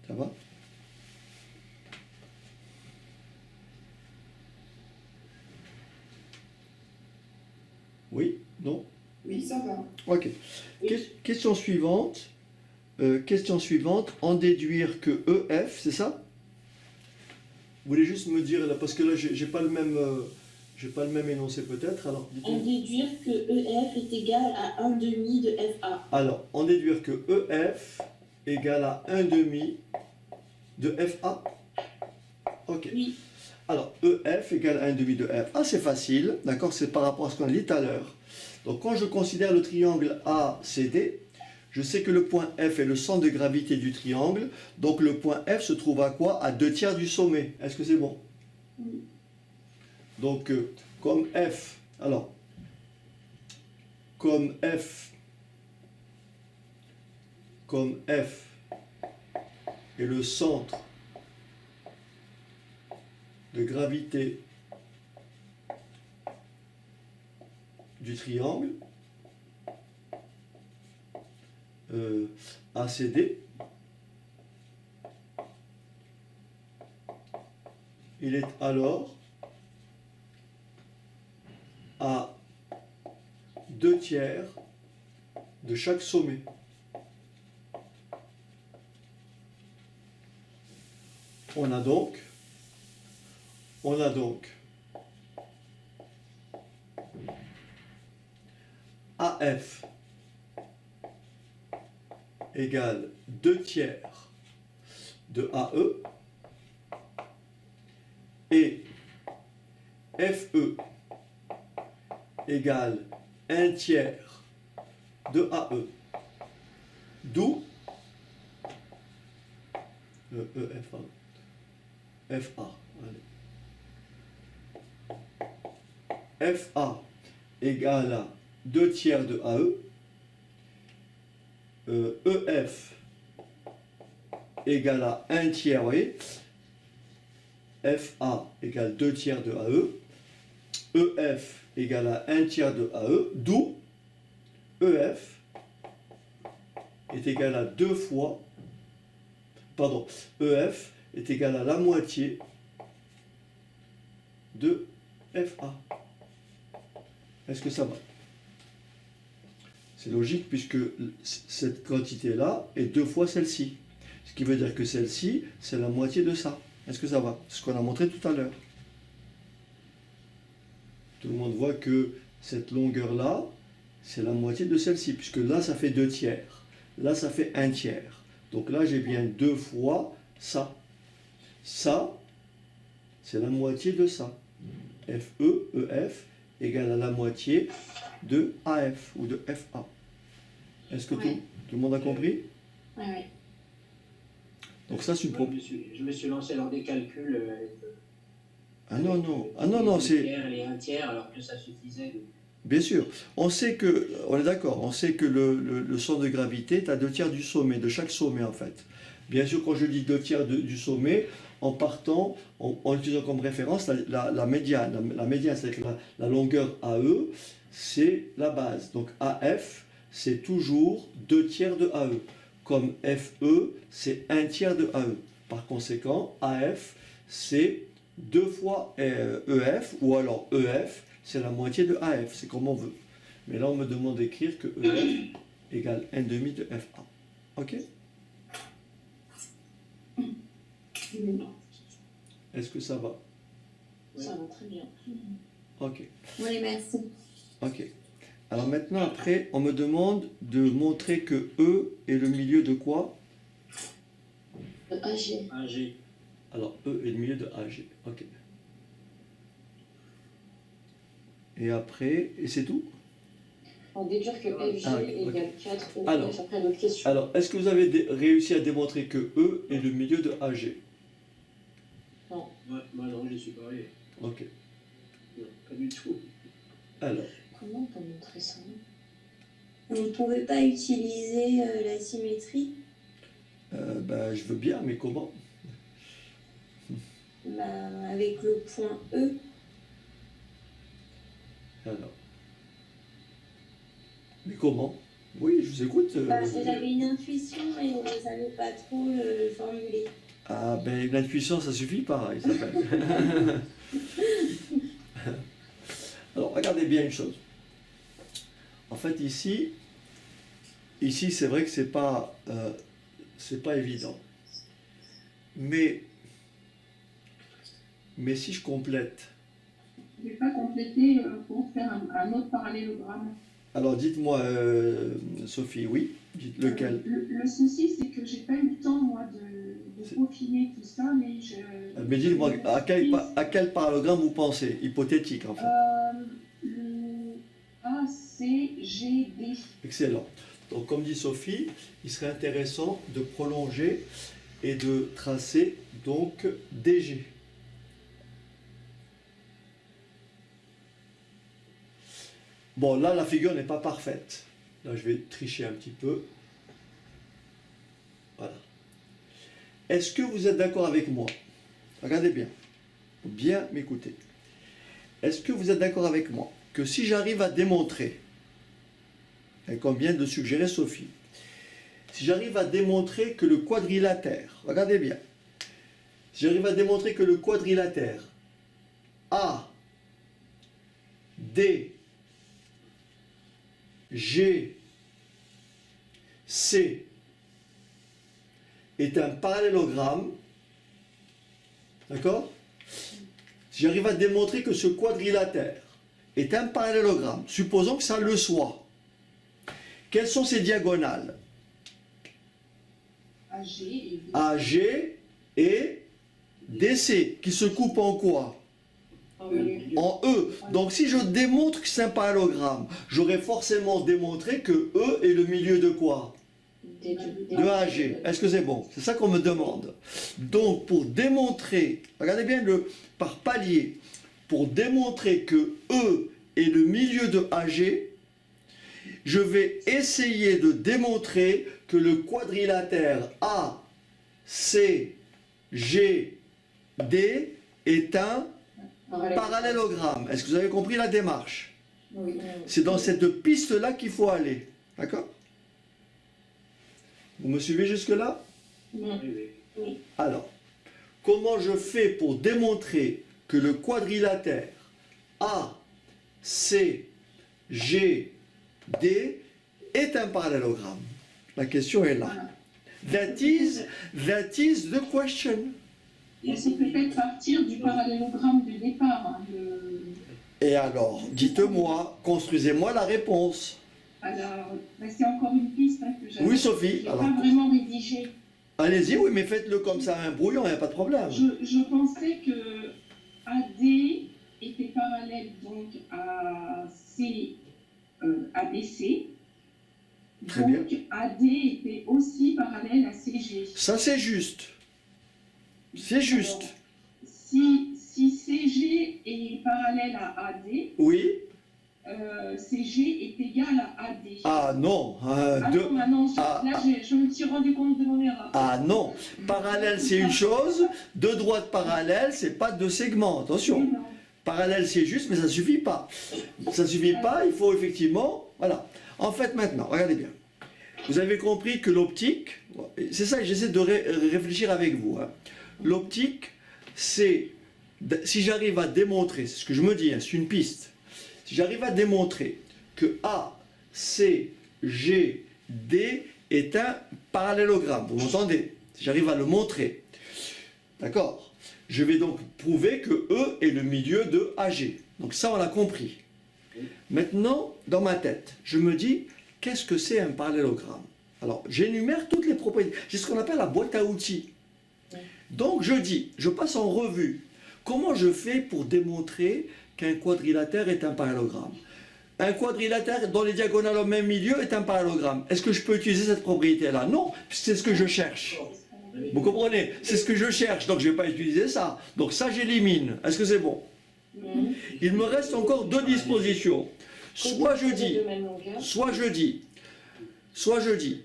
Ça va? Oui? Non? Oui, ça va. Ok. Question suivante. Question suivante. En déduire que EF, c'est ça? Vous voulez juste me dire, là, parce que là, j'ai pas le même énoncé peut-être. Alors, En déduire que EF est égal à 1 demi de FA. alors, en déduire que EF égale à 1 demi de FA. Ok. Oui. Alors, EF égale à 1 demi de FA, c'est facile, d'accord? C'est par rapport à ce qu'on a dit tout à l'heure. Donc, quand je considère le triangle ACD, je sais que le point F est le centre de gravité du triangle. Donc, le point F se trouve à quoi? À 2 tiers du sommet. Est-ce que c'est bon? Oui. Donc, comme F, alors, comme F est le centre de gravité du triangle ACD, il est alors à 2 tiers de chaque sommet. On a donc AF égale 2 tiers de AE et FE égale 1 tiers de AE. D'où FA. Allez. FA égale à 2 tiers de AE. EF égale à 1 tiers, vous voyez. FA égale 2 tiers de AE. EF égale à 1 tiers de AE, d'où EF est égal à 2 fois, pardon, EF est égal à la moitié de FA. Est-ce que ça va? C'est logique puisque cette quantité-là est 2 fois celle-ci. Ce qui veut dire que celle-ci, c'est la moitié de ça. Est-ce que ça va? C'est ce qu'on a montré tout à l'heure. Tout le monde voit que cette longueur-là, c'est la moitié de celle-ci, puisque là, ça fait 2 tiers. Là, ça fait 1 tiers. Donc là, j'ai bien 2 fois ça. Ça, c'est la moitié de ça. FE, EF, égale à la moitié de AF ou de FA. Est-ce que Ouais. tout le monde a compris? Oui, oui. Donc ça, c'est une Moi, proposition. je me suis lancé dans des calculs. Ah non, les c'est... tiers, les 1 tiers, alors que ça suffisait. Bien sûr, on est d'accord, on sait que le centre de gravité est à 2 tiers du sommet, de chaque sommet en fait. Bien sûr, quand je dis 2 tiers du sommet, en partant, en utilisant comme référence la médiane. La médiane, c'est-à-dire que la longueur AE, c'est la base. Donc AF, c'est toujours 2 tiers de AE. Comme FE, c'est 1 tiers de AE. Par conséquent, AF, c'est 2 fois EF, ou alors EF, c'est la moitié de AF, c'est comme on veut. Mais là, on me demande d'écrire que EF égale 1 demi de FA. Ok? Est-ce que ça va? Ça va très bien. Ok. Oui, merci. Ok. Alors maintenant, après, on me demande de montrer que E est le milieu de quoi? AG. AG. Alors, E est le milieu de AG. Ok. Et après, et c'est tout? En déduire que FG Ah, ok. égale 4 OF. Alors. Après, d'autres questions. Alors, est-ce que vous avez réussi à démontrer que E est le milieu de AG? Moi non, je suis pas allé. Ok. Non, pas du tout. Alors, Comment on peut montrer ça? On ne pourrait pas utiliser la symétrie ben, je veux bien, mais comment? avec le point E. Alors. Mais comment? Oui, je vous écoute. J'avais une intuition et on ne savait pas trop le formuler. Ah, ben, une intuition, ça suffit pas, il s'appelle. Alors, regardez bien une chose. En fait, ici, c'est vrai que c'est pas évident. Mais si je complète, Je ne vais pas compléter pour faire un autre parallélogramme. alors dites-moi, Sophie, oui, dites lequel. Le souci, c'est que j'ai pas eu le temps, moi, de peaufiner tout ça, mais Mais dites-moi, à quel parallélogramme vous pensez? Hypothétique, en fait. Le ACGD. Excellent. Donc, comme dit Sophie, il serait intéressant de prolonger et de tracer donc DG. Bon, là, la figure n'est pas parfaite. Là, je vais tricher un petit peu. Voilà. Est-ce que vous êtes d'accord avec moi? Regardez bien. Bien m'écouter. Est-ce que vous êtes d'accord avec moi que si j'arrive à démontrer, et comme vient de suggérer Sophie, si j'arrive à démontrer que le quadrilatère, regardez bien, si j'arrive à démontrer que le quadrilatère A, D, G, C est un parallélogramme, d'accord? Si j'arrive à démontrer que ce quadrilatère est un parallélogramme, supposons que ça le soit, quelles sont ses diagonales? AG et DC, qui se coupent en quoi? En E. Donc si je démontre que c'est un parallélogramme, j'aurais forcément démontré que E est le milieu de quoi? De AG. Est-ce que c'est bon? C'est ça qu'on me demande. Donc pour démontrer, regardez bien par palier, pour démontrer que E est le milieu de AG, je vais essayer de démontrer que le quadrilatère A, C, G, D est un parallélogramme. Est-ce que vous avez compris la démarche? Oui. C'est dans cette piste-là qu'il faut aller. D'accord? Vous me suivez jusque-là? Oui, oui. Alors, comment je fais pour démontrer que le quadrilatère A, C, G, D est un parallélogramme? La question est là. That is the question. Et c'est peut-être partir du parallélogramme de départ. Hein, Et alors, dites-moi, construisez-moi la réponse. Alors, c'est encore une piste hein, que j'avais. Oui, Sophie. Je n'ai Alors, pas vraiment rédigé. allez-y, oui, mais faites-le comme ça, un brouillon, il n'y a pas de problème. Je pensais que AD était parallèle donc à ABC. Très Donc bien. AD était aussi parallèle à CG. Ça, c'est juste. C'est juste. Alors, si CG est parallèle à AD, Oui. CG est égal à AD. Ah non. Non, maintenant, je me suis rendu compte de mon erreur. Ah non. Parallèle, c'est une chose. Deux droites parallèles, c'est pas deux segments. Attention. Oui, non. Parallèle, c'est juste, mais ça ne suffit pas. Ça ne suffit pas, il faut effectivement... Voilà. En fait, maintenant, regardez bien. Vous avez compris que l'optique, c'est ça que j'essaie de réfléchir avec vous. Hein. L'optique, c'est, si j'arrive à démontrer, c'est ce que je me dis, hein, c'est une piste, si j'arrive à démontrer que A, C, G, D est un parallélogramme, vous m'entendez? Si j'arrive à le montrer, d'accord? Je vais donc prouver que E est le milieu de AG. Donc ça, on l'a compris. Maintenant, dans ma tête, je me dis, qu'est-ce que c'est un parallélogramme? Alors, j'énumère toutes les propriétés. J'ai ce qu'on appelle la boîte à outils. Donc, je passe en revue. Comment je fais pour démontrer qu'un quadrilatère est un parallélogramme? Un quadrilatère dont les diagonales au même milieu est un parallélogramme. Est-ce que je peux utiliser cette propriété-là? Non, c'est ce que je cherche. Vous comprenez? C'est ce que je cherche, donc je ne vais pas utiliser ça. Donc ça, j'élimine. Est-ce que c'est bon? Mhm. Il me reste encore deux dispositions. Soit je Côté dis, de même longueur. soit je dis,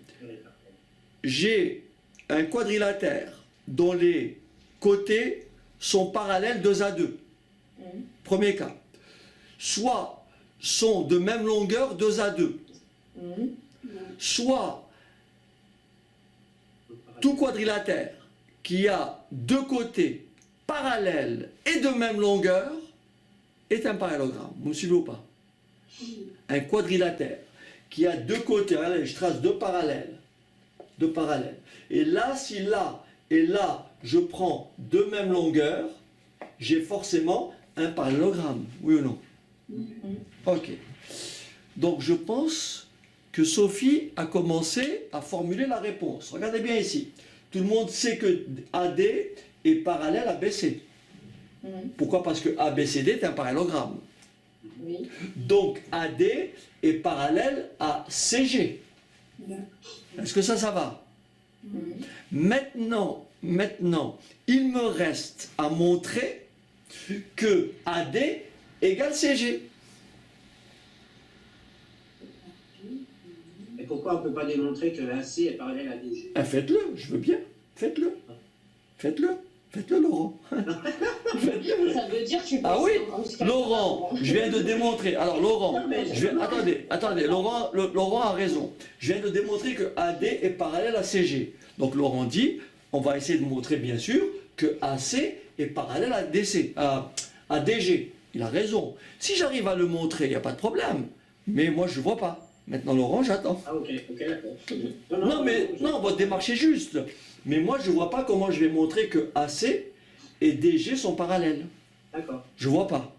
j'ai un quadrilatère dont les côtés sont parallèles 2 à 2. Mhm. Premier cas. Soit sont de même longueur 2 à 2. Mhm. Soit tout quadrilatère qui a deux côtés parallèles et de même longueur est un parallélogramme. Vous me suivez ou pas? Un quadrilatère qui a deux côtés, regardez, je trace deux parallèles. Et là, si là et là, je prends de même longueur, j'ai forcément un parallélogramme. Oui ou non? Ok. Donc je pense que Sophie a commencé à formuler la réponse. Regardez bien ici. Tout le monde sait que AD est parallèle à BC. Mhm. Pourquoi? Parce que ABCD est un parallélogramme. Oui. Donc AD est parallèle à CG. Est-ce que ça va? Mhm. Maintenant, il me reste à montrer que AD égale CG. Et pourquoi on ne peut pas démontrer que AC est parallèle à DG? Ah, faites-le, je veux bien. Faites-le, Laurent. Faites-le. Ça veut dire que tu Ah penses oui, encore jusqu'à Laurent, je viens de démontrer. Alors Laurent, attendez, Laurent a raison. Je viens de démontrer que AD est parallèle à CG. Donc Laurent dit, on va essayer de montrer bien sûr que AC est parallèle à DC, à DG. Il a raison. Si j'arrive à le montrer, il n'y a pas de problème. Mais moi je ne vois pas. Maintenant Laurent, j'attends. Ah ok, d'accord. Non, votre démarche est juste. Mais moi je ne vois pas comment je vais montrer que AC et DG sont parallèles. D'accord. Je vois pas.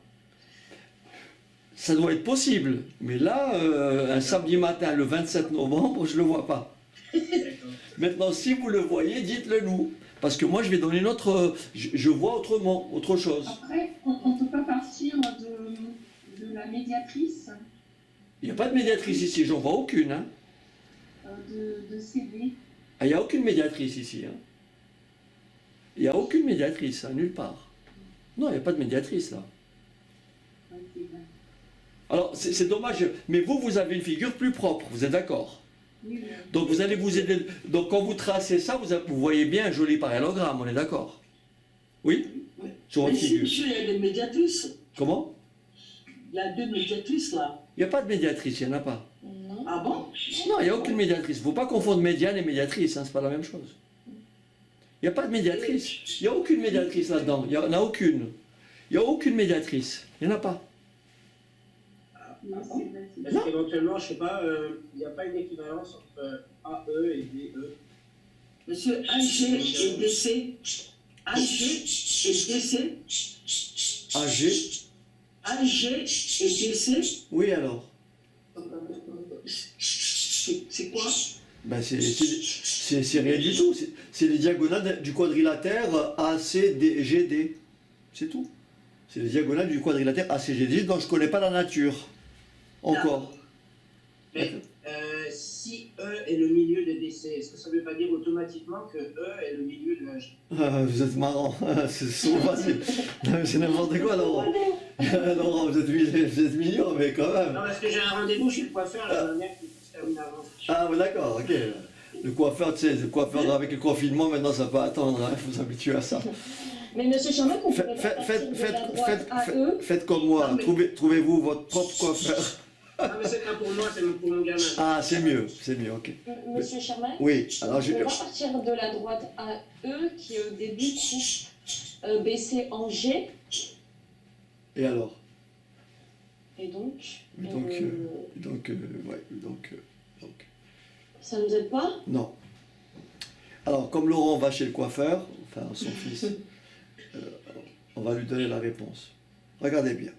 Ça doit être possible. Mais là, un samedi matin, le 27 novembre, je ne le vois pas. D'accord. Maintenant, si vous le voyez, dites-le nous. Parce que moi, je vais donner une autre... Je vois autrement, autre chose. Après, on ne peut pas partir de la médiatrice Il n'y a pas de médiatrice ici, j'en vois aucune. Hein. de CD. Ah, il n'y a aucune médiatrice ici. Hein. Il n'y a aucune médiatrice, hein, nulle part. Non, il n'y a pas de médiatrice là. Alors, c'est dommage. Mais vous avez une figure plus propre, vous êtes d'accord? Oui, oui. Donc vous allez vous aider. Donc quand vous tracez ça, vous voyez bien un joli parallélogramme, on est d'accord? Oui? Oui. Sur votre Mais si, figure. monsieur, il y a des médiatrices. Comment? Il y a 2 médiatrices là. Il n'y a pas de médiatrice, il n'y en a pas. Non. Ah bon? Non, il n'y a aucune médiatrice. Il ne faut pas confondre médiane et médiatrice, hein, c'est pas la même chose. Il n'y a pas de médiatrice. Il n'y a aucune médiatrice là-dedans. Il n'y en a aucune. Il n'y a aucune médiatrice. Il n'y en a pas. Non, c'est Parce qu'éventuellement, je ne sais pas, il n'y a pas une équivalence entre AE et DE. Monsieur, AG et DC. AG et DC. AG? AG et DC. Oui alors. C'est quoi? Ben c'est rien du tout. C'est les diagonales du quadrilatère ACGD. C'est tout. C'est les diagonales du quadrilatère ACGD dont je ne connais pas la nature. Encore. Mais si E est le milieu de DC, est-ce que ça ne veut pas dire automatiquement que E est le milieu de AG? Ah, vous êtes marrant, c'est trop facile. Non, mais c'est n'importe quoi, Laurent. Laurent, vous êtes mignon, mais quand même. Non, parce que j'ai un rendez-vous chez le coiffeur la dernière qui se termine avant. Ah, ouais, d'accord, ok. Le coiffeur, tu sais, le coiffeur avec le confinement, maintenant ça peut attendre, il faut s'habituer à ça. Mais monsieur Charmac, on pourrait pas partir de la droite à eux. Faites comme moi, Non, mais- trouvez-vous votre propre coiffeur. Ah, mais c'est pas pour moi, c'est pour mon gamin. Ah, c'est mieux, ok. Monsieur Charmac, Oui, alors on va partir de la droite à eux qui au début coupe BC en G. Et alors? Et donc, Donc, ça ne nous aide pas? non. Alors, comme Laurent va chez le coiffeur, enfin son fils, on va lui donner la réponse. Regardez bien.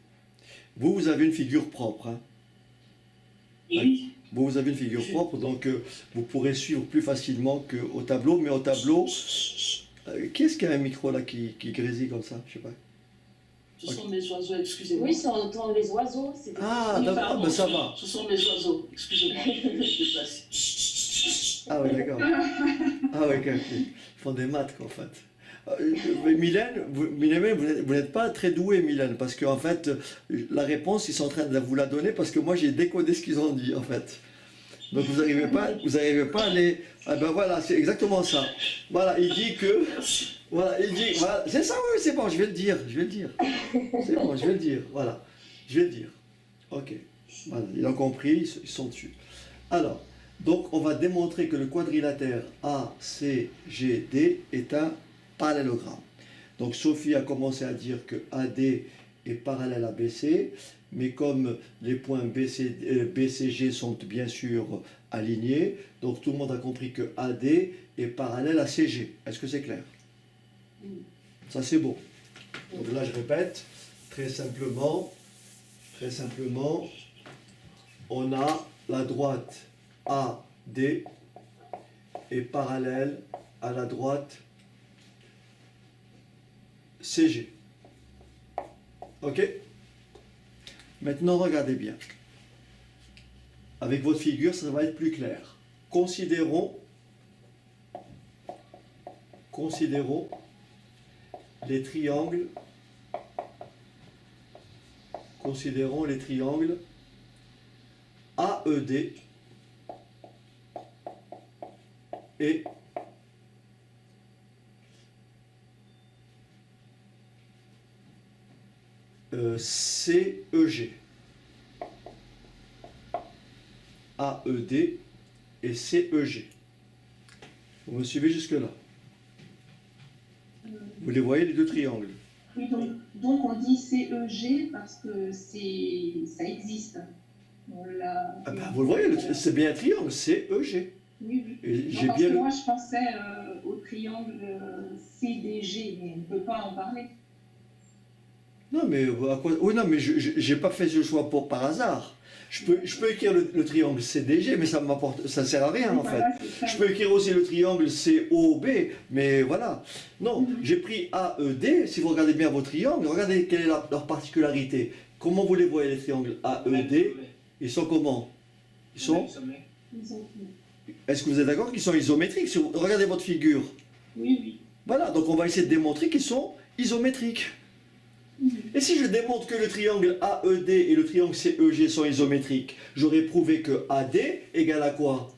Vous avez une figure propre. Hein. Oui. Vous avez une figure propre, donc vous pourrez suivre plus facilement qu'au tableau. Mais au tableau, qui est-ce qui a un micro là qui grésille comme ça? Je sais pas. Ce sont mes oiseaux, excusez-moi. Oui, ça entend les oiseaux. C'est Ah, Oui, d'accord, pardon, ben ça va. Ce sont mes oiseaux, excusez-moi. Je vais me déplacer. Ah oui, d'accord. Ah oui, ok. Ils font des maths, quoi, en fait. Mylène, vous n'êtes pas très doué, Mylène, parce qu'en fait, la réponse, ils sont en train de vous la donner parce que moi, j'ai décodé ce qu'ils ont dit, en fait. Donc, vous n'arrivez pas à les... Ah ben voilà, c'est exactement ça. Voilà, il dit que... Voilà, il dit... Voilà, c'est ça, oui, c'est bon, je vais le dire. C'est bon, je vais le dire, voilà. Je vais le dire. Ok. Voilà, ils ont compris, ils sont dessus. Alors, donc, on va démontrer que le quadrilatère ACGD est un parallélogramme. Donc, Sophie a commencé à dire que AD est parallèle à BC, mais comme les points BCG sont bien sûr alignés, donc tout le monde a compris que AD est parallèle à CG. Est-ce que c'est clair? Ça, c'est beau. Donc là, je répète, très simplement, on a la droite AD est parallèle à la droite CG. Ok? Maintenant, regardez bien. Avec votre figure, ça va être plus clair. Considérons les triangles. Considérons les triangles AED et CEG. AED et CEG. Vous me suivez jusque-là? Vous les voyez, les deux triangles? Oui, donc on dit CEG parce que ça existe. On l'a... Ah ben, vous le voyez, c'est bien un triangle, CEG. Oui, oui. Et Non, parce que moi, je pensais au triangle CDG, mais on ne peut pas en parler. Non, mais à quoi... Oui, non, mais je n'ai pas fait ce choix par hasard. Je peux écrire le triangle CDG, mais ça ne sert à rien en fait. Je peux écrire aussi le triangle COB, mais voilà. Non, j'ai pris AED. Si vous regardez bien vos triangles, regardez quelle est leur particularité. Comment vous les voyez les triangles AED? Ils sont comment? Ils sont... Est-ce que vous êtes d'accord qu'ils sont isométriques? Regardez votre figure. Oui, oui. Voilà, donc on va essayer de démontrer qu'ils sont isométriques. Et si je démontre que le triangle AED et le triangle CEG sont isométriques, j'aurais prouvé que AD égale à quoi?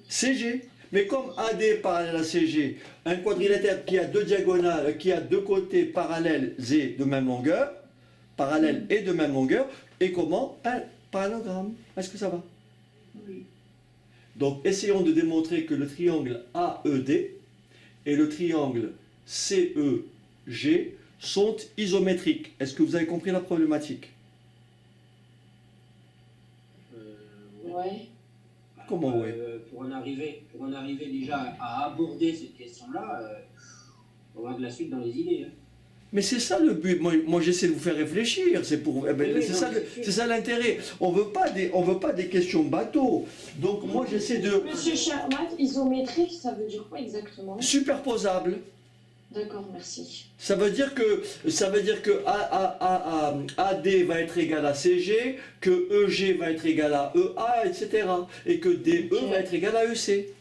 CG. Mais comme AD est parallèle à CG, un quadrilatère qui a deux diagonales, qui a deux côtés parallèles et de même longueur, parallèles et de même longueur, est comment? Un parallélogramme. Est-ce que ça va? Oui. Donc essayons de démontrer que le triangle AED et le triangle CEG sont isométriques. Est-ce que vous avez compris la problématique? Ouais. Comment ouais? Pour en arriver déjà à aborder cette question-là, on va avoir de la suite dans les idées. Hein. Mais c'est ça le but. Moi j'essaie de vous faire réfléchir. C'est pour. C'est ça l'intérêt. On veut pas des questions bateaux. Donc moi j'essaie de. Monsieur Shermat, isométrique, ça veut dire quoi exactement? Superposable. D'accord, merci. Ça veut dire que AD va être égal à CG, que EG va être égal à EA, etc. Et que DE va être égal à EC.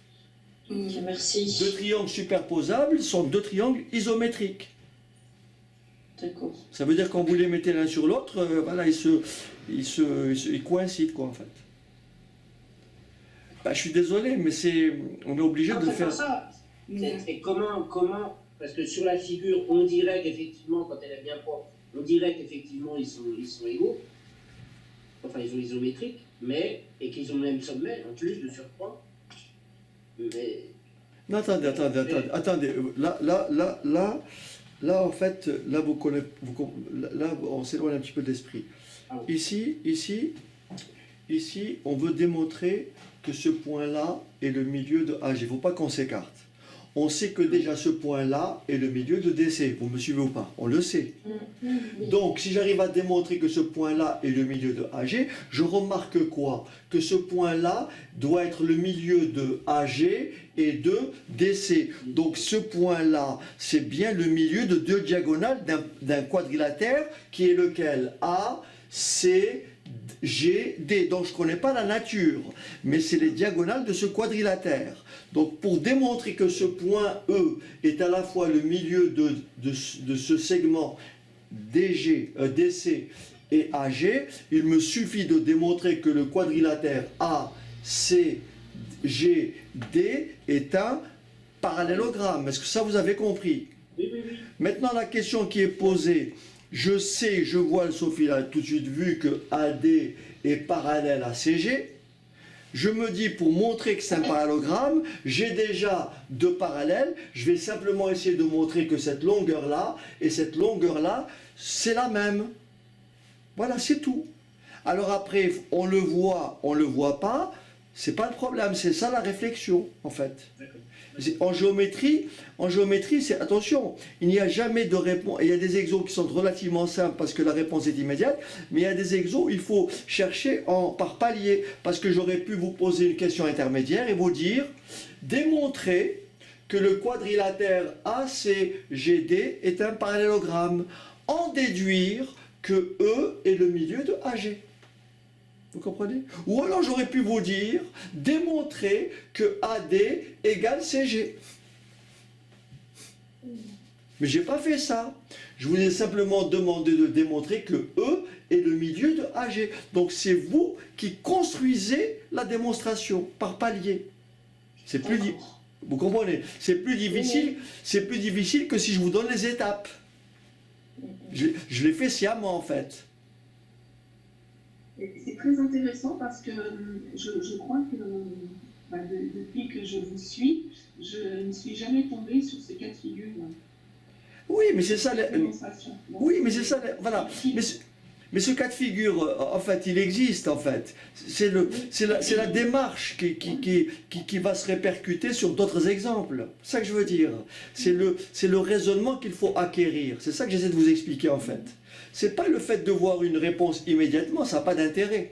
Ok, merci. Deux triangles superposables sont deux triangles isométriques. D'accord. Ça veut dire quand vous les mettez l'un sur l'autre, voilà, ils coïncident quoi en fait. Bah, je suis désolé, mais on est obligé de faire ça. Et comment parce que sur la figure, on dirait qu'effectivement, quand elle est bien propre, on dirait qu'effectivement ils sont égaux, enfin ils sont isométriques, et qu'ils ont le même sommet en plus de surcroît. Mais... Non, attendez. Là, en fait, là, là on s'éloigne un petit peu de l'esprit. Ah. Ici, on veut démontrer que ce point-là est le milieu de AG. Il ne faut pas qu'on s'écarte. On sait que déjà ce point-là est le milieu de DC. Vous me suivez ou pas? On le sait. Donc, si j'arrive à démontrer que ce point-là est le milieu de AG, je remarque quoi? Que ce point-là doit être le milieu de AG et de DC. Donc, ce point-là, c'est bien le milieu de deux diagonales d'un quadrilatère qui est lequel? A, C, GD, donc je ne connais pas la nature, mais c'est les diagonales de ce quadrilatère. Donc pour démontrer que ce point E est à la fois le milieu de ce segment DC et AG, il me suffit de démontrer que le quadrilatère ACGD est un parallélogramme. Est-ce que ça vous avez compris? Oui, oui, oui. Maintenant la question qui est posée, je sais, je vois, Sophie a tout de suite vu que AD est parallèle à CG. Je me dis, pour montrer que c'est un parallélogramme, j'ai déjà deux parallèles. Je vais simplement essayer de montrer que cette longueur-là et cette longueur-là, c'est la même. Voilà, c'est tout. Alors après, on le voit pas, c'est pas le problème. C'est ça la réflexion, en fait. En géométrie, c'est attention, il n'y a jamais de réponse. Il y a des exos qui sont relativement simples parce que la réponse est immédiate, mais il y a des exos, il faut chercher par palier. Parce que j'aurais pu vous poser une question intermédiaire et vous dire, démontrer que le quadrilatère ACGD est un parallélogramme, en déduire que E est le milieu de AG. Vous comprenez? Ou alors j'aurais pu vous dire, démontrer que AD égale CG. Mais je n'ai pas fait ça. Je vous ai simplement demandé de démontrer que E est le milieu de AG. Donc c'est vous qui construisez la démonstration par palier. C'est plus vous comprenez? C'est plus difficile que si je vous donne les étapes. Je l'ai fait sciemment en fait. C'est très intéressant parce que je crois que depuis que je vous suis, je ne suis jamais tombée sur ces cas de figure. Oui, mais c'est ça. Oui, mais c'est ça. Donc, Voilà. Mais ce cas de figure, en fait, il existe, en fait. C'est la démarche qui va se répercuter sur d'autres exemples. C'est ça que je veux dire. C'est le raisonnement qu'il faut acquérir. C'est ça que j'essaie de vous expliquer, en fait. C'est pas le fait de voir une réponse immédiatement, ça n'a pas d'intérêt.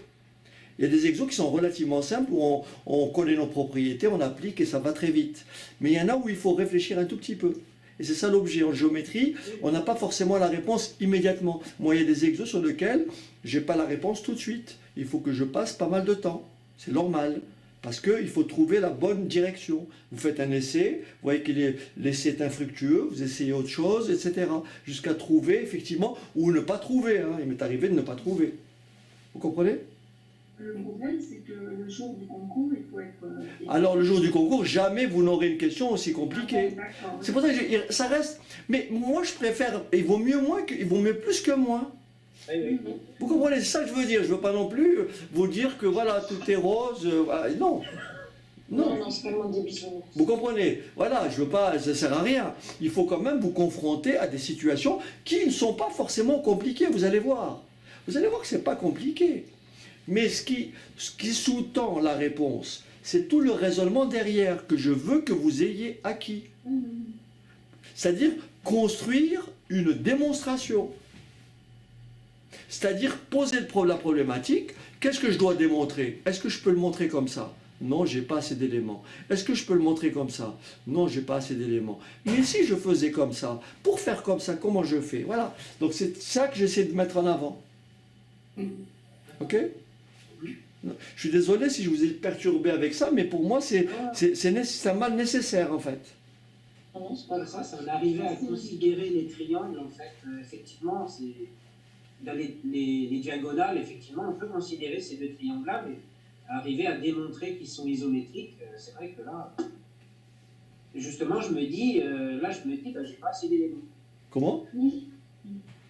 Il y a des exos qui sont relativement simples, où on connaît nos propriétés, on applique et ça va très vite. Mais il y en a où il faut réfléchir un tout petit peu. Et c'est ça l'objet. En géométrie, on n'a pas forcément la réponse immédiatement. Moi, il y a des exos sur lesquels je n'ai pas la réponse tout de suite. Il faut que je passe pas mal de temps. C'est normal. Parce qu'il faut trouver la bonne direction. Vous faites un essai, vous voyez que l'essai est infructueux, vous essayez autre chose, etc. Jusqu'à trouver, effectivement, ou ne pas trouver. Hein. Il m'est arrivé de ne pas trouver. Vous comprenez? Le problème, c'est que le jour du concours, il faut être... Alors, le jour du concours, jamais vous n'aurez une question aussi compliquée. C'est pour ça que ça reste... Mais moi, je préfère... Il vaut mieux plus que moins. Oui. Vous comprenez? C'est ça que je veux dire. Je ne veux pas non plus vous dire que voilà, tout est rose. Non. Non, c'est pas mon bisounours. Vous comprenez? Voilà, je veux pas, ça ne sert à rien. Il faut quand même vous confronter à des situations qui ne sont pas forcément compliquées, vous allez voir. Vous allez voir que ce n'est pas compliqué. Mais ce qui sous-tend la réponse, c'est tout le raisonnement derrière que je veux que vous ayez acquis. C'est-à-dire construire une démonstration. C'est-à-dire poser la problématique, qu'est-ce que je dois démontrer? Est-ce que je peux le montrer comme ça? Non, j'ai pas assez d'éléments. Est-ce que je peux le montrer comme ça? Non, j'ai pas assez d'éléments. Mais si je faisais comme ça, pour faire comme ça, comment je fais? Voilà. Donc c'est ça que j'essaie de mettre en avant. Ok? Je suis désolé si je vous ai perturbé avec ça, mais pour moi c'est un mal nécessaire en fait. Non, c'est pas grave. Ça, on arrivait à considérer les triangles, en fait, effectivement, dans les diagonales, effectivement, on peut considérer ces deux triangles-là, mais arriver à démontrer qu'ils sont isométriques, c'est vrai que là, justement, je me dis, j'ai pas assez d'éléments. Comment? Oui.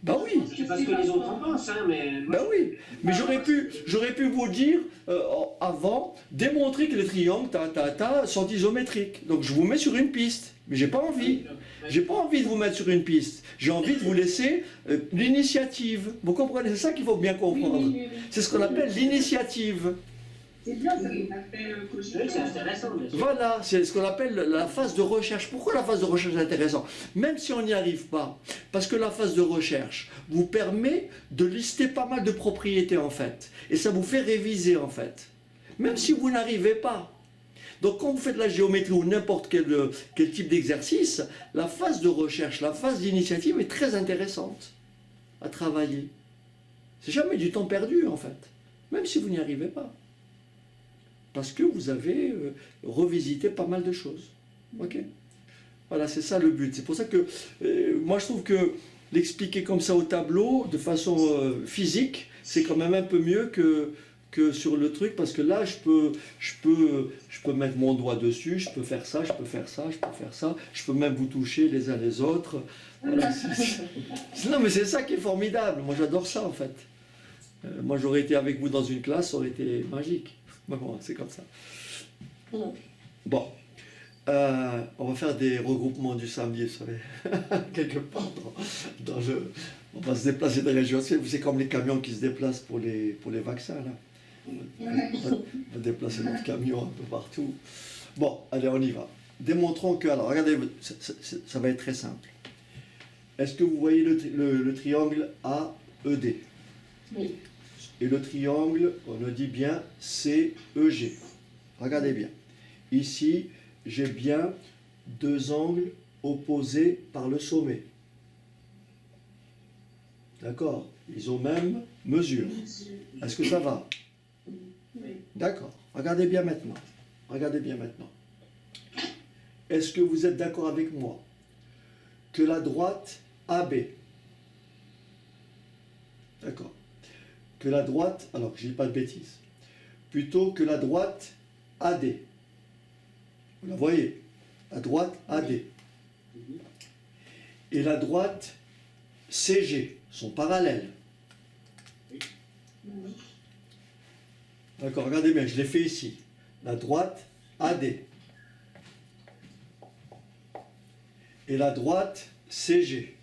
Bah oui. Je sais pas ce que les autres en pensent, hein, mais... Ben oui, mais j'aurais pu vous dire avant, démontrer que les triangles sont isométriques. Donc je vous mets sur une piste, mais j'ai pas envie. J'ai pas envie de vous mettre sur une piste. J'ai envie de vous laisser l'initiative. Vous comprenez? C'est ça qu'il faut bien comprendre. Oui. C'est ce qu'on appelle l'initiative. C'est bien, ça nous a fait cogiter. Oui, c'est intéressant, bien sûr. Voilà, c'est ce qu'on appelle la phase de recherche. Pourquoi la phase de recherche est intéressante? Même si on n'y arrive pas. Parce que la phase de recherche vous permet de lister pas mal de propriétés en fait. Et ça vous fait réviser en fait. Même si vous n'arrivez pas. Donc quand vous faites de la géométrie ou n'importe quel type d'exercice, la phase de recherche, la phase d'initiative est très intéressante à travailler. C'est jamais du temps perdu en fait. même si vous n'y arrivez pas. Parce que vous avez revisité pas mal de choses. Ok? Voilà, c'est ça le but. C'est pour ça que moi je trouve que l'expliquer comme ça au tableau, de façon physique, c'est quand même un peu mieux que sur le truc, parce que là je peux mettre mon doigt dessus, je peux faire ça, je peux faire ça, je peux faire ça, je peux même vous toucher les uns les autres. Voilà, non mais c'est ça qui est formidable, moi j'adore ça en fait. Moi j'aurais été avec vous dans une classe, ça aurait été magique. Mais bon, c'est comme ça. Bon. On va faire des regroupements du samedi, vous savez, quelque part dans le... On va se déplacer de région. C'est comme les camions qui se déplacent pour les vaccins, là. On va déplacer notre camion un peu partout. Bon, allez, on y va. Démontrons que... Alors, regardez, ça va être très simple. Est-ce que vous voyez le triangle AED? Oui. Et le triangle, on le dit bien, CEG. Regardez bien. Ici, j'ai bien deux angles opposés par le sommet. D'accord? Ils ont même mesure. Est-ce que ça va? Oui. D'accord. Regardez bien maintenant. Regardez bien maintenant. Est-ce que vous êtes d'accord avec moi que la droite AB, d'accord, que la droite, alors que je ne dis pas de bêtises, plutôt que la droite AD, vous la voyez, la droite AD et la droite CG sont parallèles. D'accord, regardez bien, je l'ai fait ici. La droite AD et la droite CG.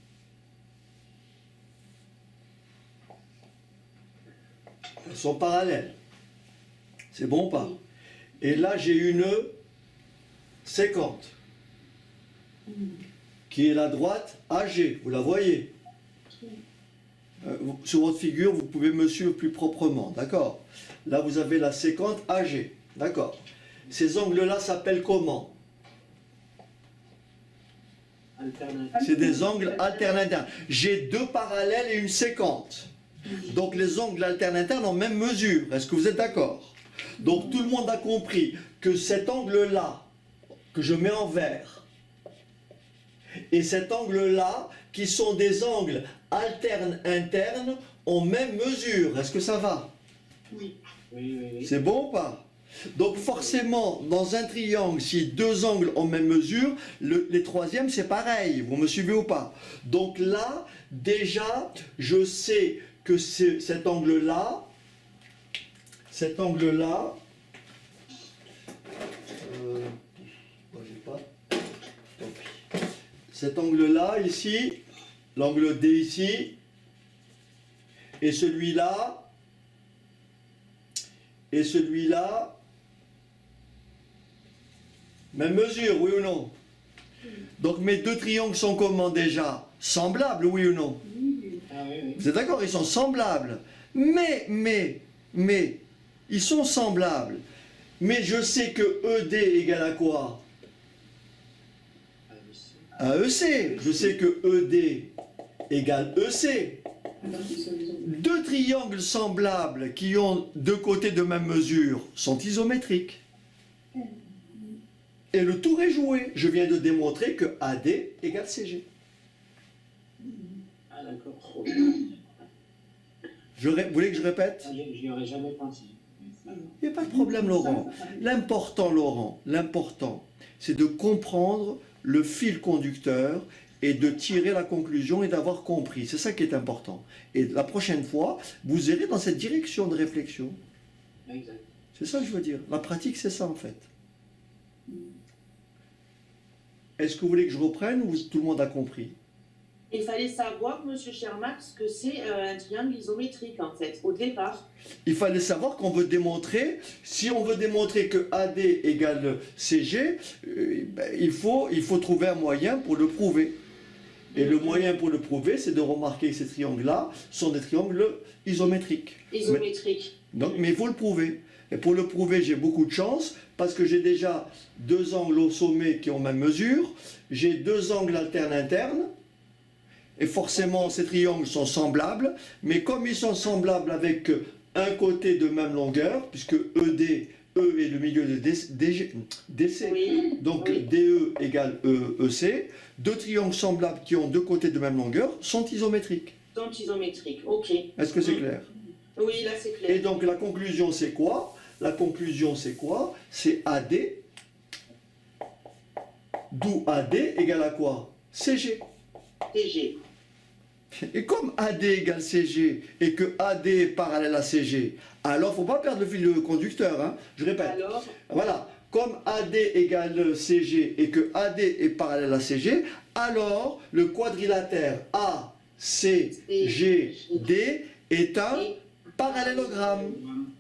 Elles sont parallèles. C'est bon ou pas? Et là, j'ai une séquente, qui est la droite AG. Vous la voyez? Sur votre figure, vous pouvez me suivre plus proprement. D'accord? Là, vous avez la séquente AG. D'accord? Ces angles-là s'appellent comment? C'est des angles alternes. J'ai deux parallèles et une séquente. Donc les angles alternes internes ont même mesure. Est-ce que vous êtes d'accord? Donc tout le monde a compris que cet angle-là, que je mets en vert, et cet angle-là, qui sont des angles alternes internes, ont même mesure. Est-ce que ça va? Oui. Oui, oui, oui. C'est bon ou pas? Donc forcément, dans un triangle, si deux angles ont même mesure, les troisièmes c'est pareil. Vous me suivez ou pas? Donc là, déjà, je sais que cet angle-là, cet angle-là, cet angle-là ici, l'angle D ici, et celui-là, et celui-là, même mesure, oui ou non? Donc mes deux triangles sont comment déjà? Semblables, oui ou non? Ah, oui, oui. Vous êtes d'accord? Ils sont semblables. Mais, ils sont semblables. Mais je sais que ED égale à quoi? À EC. Je sais que ED égale EC. Deux triangles semblables qui ont deux côtés de même mesure sont isométriques. Et le tour est joué. Je viens de démontrer que AD égale CG. Ah, d'accord. Vous voulez que je répète? J'y aurais jamais pensé. Il n'y a pas de problème, Laurent. L'important, c'est de comprendre le fil conducteur et de tirer la conclusion et d'avoir compris. C'est ça qui est important. Et la prochaine fois, vous irez dans cette direction de réflexion. Exact. C'est ça que je veux dire. La pratique, c'est ça en fait. Est-ce que vous voulez que je reprenne ou tout le monde a compris? Il fallait savoir, monsieur Shermax, que c'est un triangle isométrique, en fait, au départ. Il fallait savoir qu'on veut démontrer, si on veut démontrer que AD égale CG, il faut trouver un moyen pour le prouver. Et le moyen pour le prouver, c'est de remarquer que ces triangles-là sont des triangles isométriques. Isométrique. Mais il faut le prouver. Et pour le prouver, j'ai beaucoup de chance, parce que j'ai déjà deux angles au sommet qui ont même mesure, j'ai deux angles alternes internes, et forcément ces triangles sont semblables, mais comme ils sont semblables avec un côté de même longueur, puisque ED, E est le milieu de DC. Oui. Donc Oui. DE égale EC. Deux triangles semblables qui ont deux côtés de même longueur sont isométriques. Sont isométriques. Ok. Est-ce que c'est clair? Oui, là c'est Et clair. donc la conclusion c'est quoi? La conclusion c'est quoi? C'est AD, d'où AD égale à quoi? CG. TG. Et comme AD égale CG et que AD est parallèle à CG, alors il ne faut pas perdre le fil conducteur, hein. Je répète. Alors, Voilà, comme AD égale CG et que AD est parallèle à CG, alors le quadrilatère ACGD est un et- parallélogramme.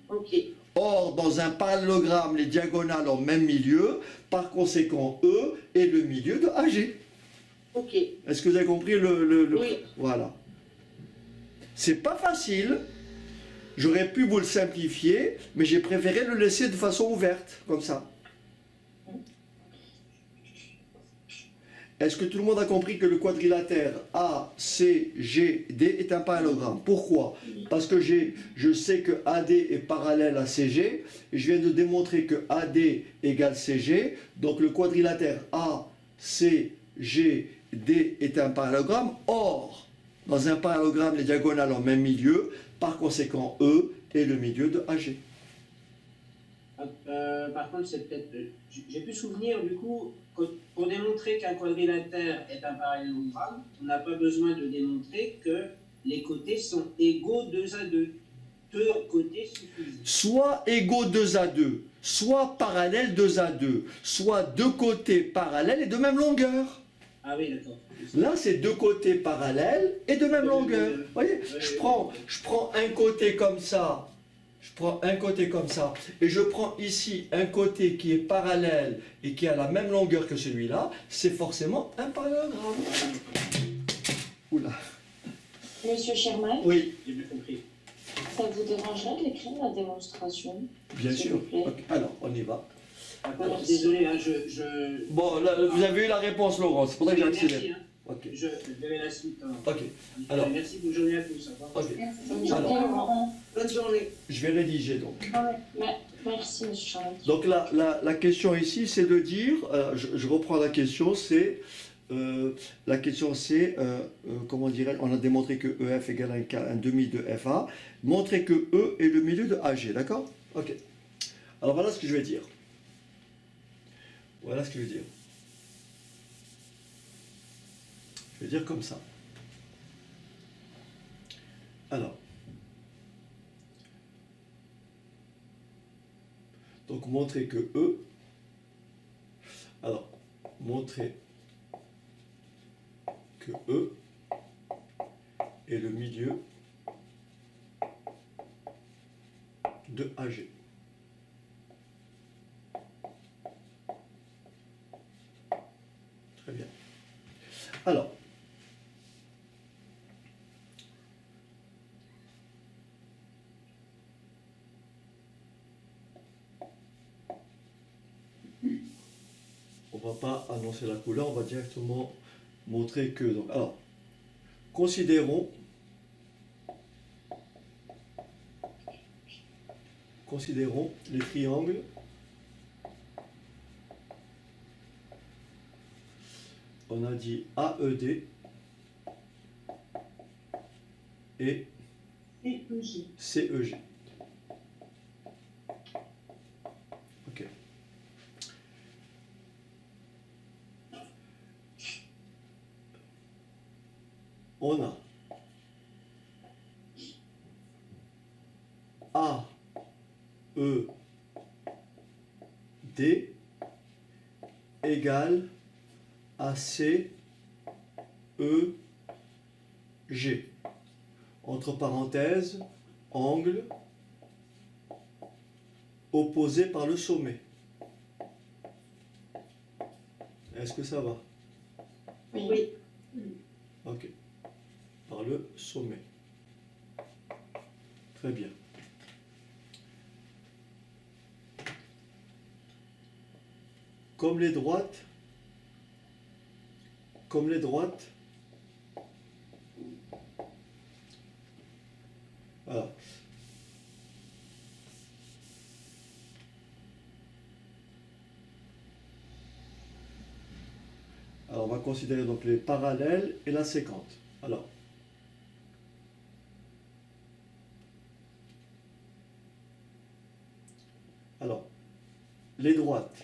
ok. Or, dans un parallélogramme, les diagonales ont même milieu, par conséquent, E est le milieu de AG. Ok. Est-ce que vous avez compris Oui. Voilà. C'est pas facile. J'aurais pu vous le simplifier, mais j'ai préféré le laisser de façon ouverte, comme ça. Est-ce que tout le monde a compris que le quadrilatère ACGD est un parallélogramme? Pourquoi? Parce que je sais que AD est parallèle à CG, et je viens de démontrer que AD égale CG, donc le quadrilatère ACGD est un parallélogramme. Or, dans un parallélogramme, les diagonales ont même milieu, par conséquent, E est le milieu de AG. Par contre, c'est peut-être. J'ai pu souvenir, du coup, pour démontrer qu'un quadrilatère est un parallélogramme, on n'a pas besoin de démontrer que les côtés sont égaux 2 à 2. Deux côtés suffisent. Soit égaux 2 à 2, soit parallèles 2 à 2, soit deux côtés parallèles et de même longueur. Ah oui, d'accord. Là, c'est deux côtés parallèles et de même longueur. Vous voyez, je prends un côté comme ça, je prends un côté comme ça, et je prends ici un côté qui est parallèle et qui a la même longueur que celui-là, c'est forcément un parallélogramme. Oula. Monsieur Sherman, Oui, J'ai bien compris. ça vous dérangerait d'écrire la démonstration? bien S'il sûr. vous plaît. Ok, alors, on y va. Par contre, désolé, hein, je... Bon, là, vous avez eu la réponse, Laurent, c'est pour ça que j'ai Merci, accéléré. hein. Ok, Je verrai la suite. Hein. ok. Alors. Merci, bonne journée à tous. Au revoir. Ok. Bonne Alors. journée, Laurent. Bonne journée. Je vais rédiger donc. Merci, monsieur Sherman. Donc la question ici, c'est de dire, je reprends la question, c'est, comment dirais-je, on a démontré que EF égale un demi de FA, montrer que E est le milieu de AG, d'accord? Ok. Alors voilà ce que je vais dire. Voilà ce que je vais dire. Je vais dire comme ça. Alors. Donc montrer que E, alors montrer que E est le milieu de AG. Très bien. Alors, on ne va pas annoncer la couleur, on va directement montrer que. Donc, alors, considérons les triangles on a dit AED et CEG. Ok. On a A, E, D égale AC, E, G. Entre parenthèses, angle opposé par le sommet. Est-ce que ça va? Oui. Ok. Par le sommet. Très bien. Comme les droites, voilà. Alors, on va considérer donc les parallèles et la séquente. Alors, les droites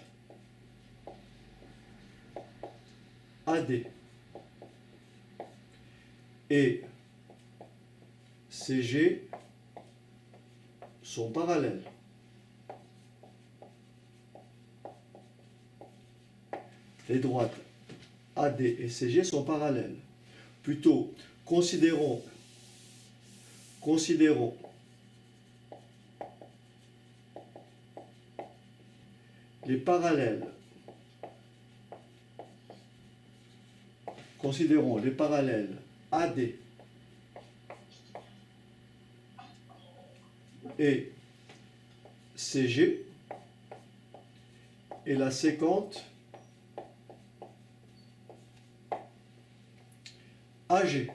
AD et CG sont parallèles. Les droites AD et CG sont parallèles. Plutôt, considérons les parallèles. Considérons les parallèles AD et CG et la séquente AG.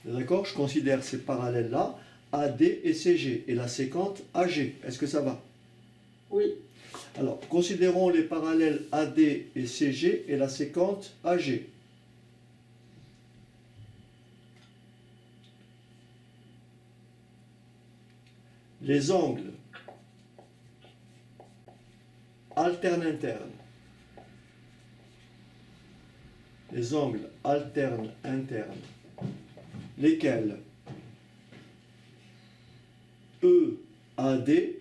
D'accord? Je considère ces parallèles-là, AD et CG, et la séquente AG. Est-ce que ça va? Oui. Alors, considérons les parallèles AD et CG et la séquente AG. Les angles alternes internes. Les angles alternes internes, lesquels EAD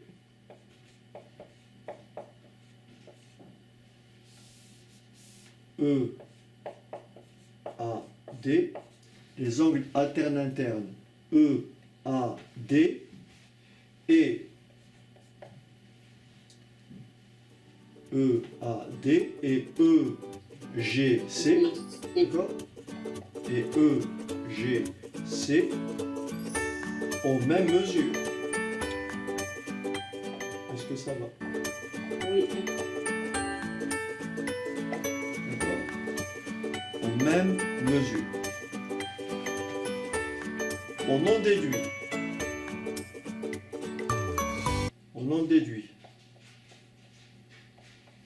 les angles alternes internes EAD et EGC, d'accord, et EGC aux mêmes mesures. Est-ce que ça va? Oui. D'accord? Aux mêmes mesures. On en déduit.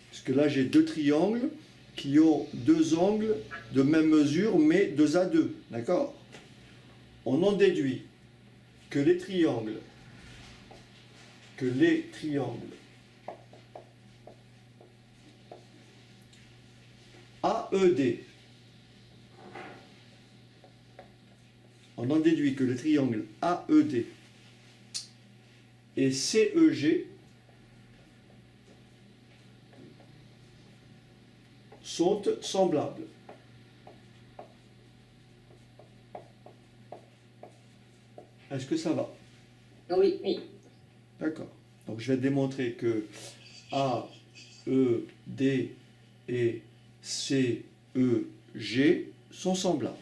Parce que là, j'ai deux triangles qui ont deux angles de même mesure, mais 2 à 2. D'accord? On en déduit que les triangles AED, on en déduit que les triangles AED et CEG sont semblables. Est-ce que ça va? Oui. D'accord. Donc je vais démontrer que A, E, D et C, E, G sont semblables.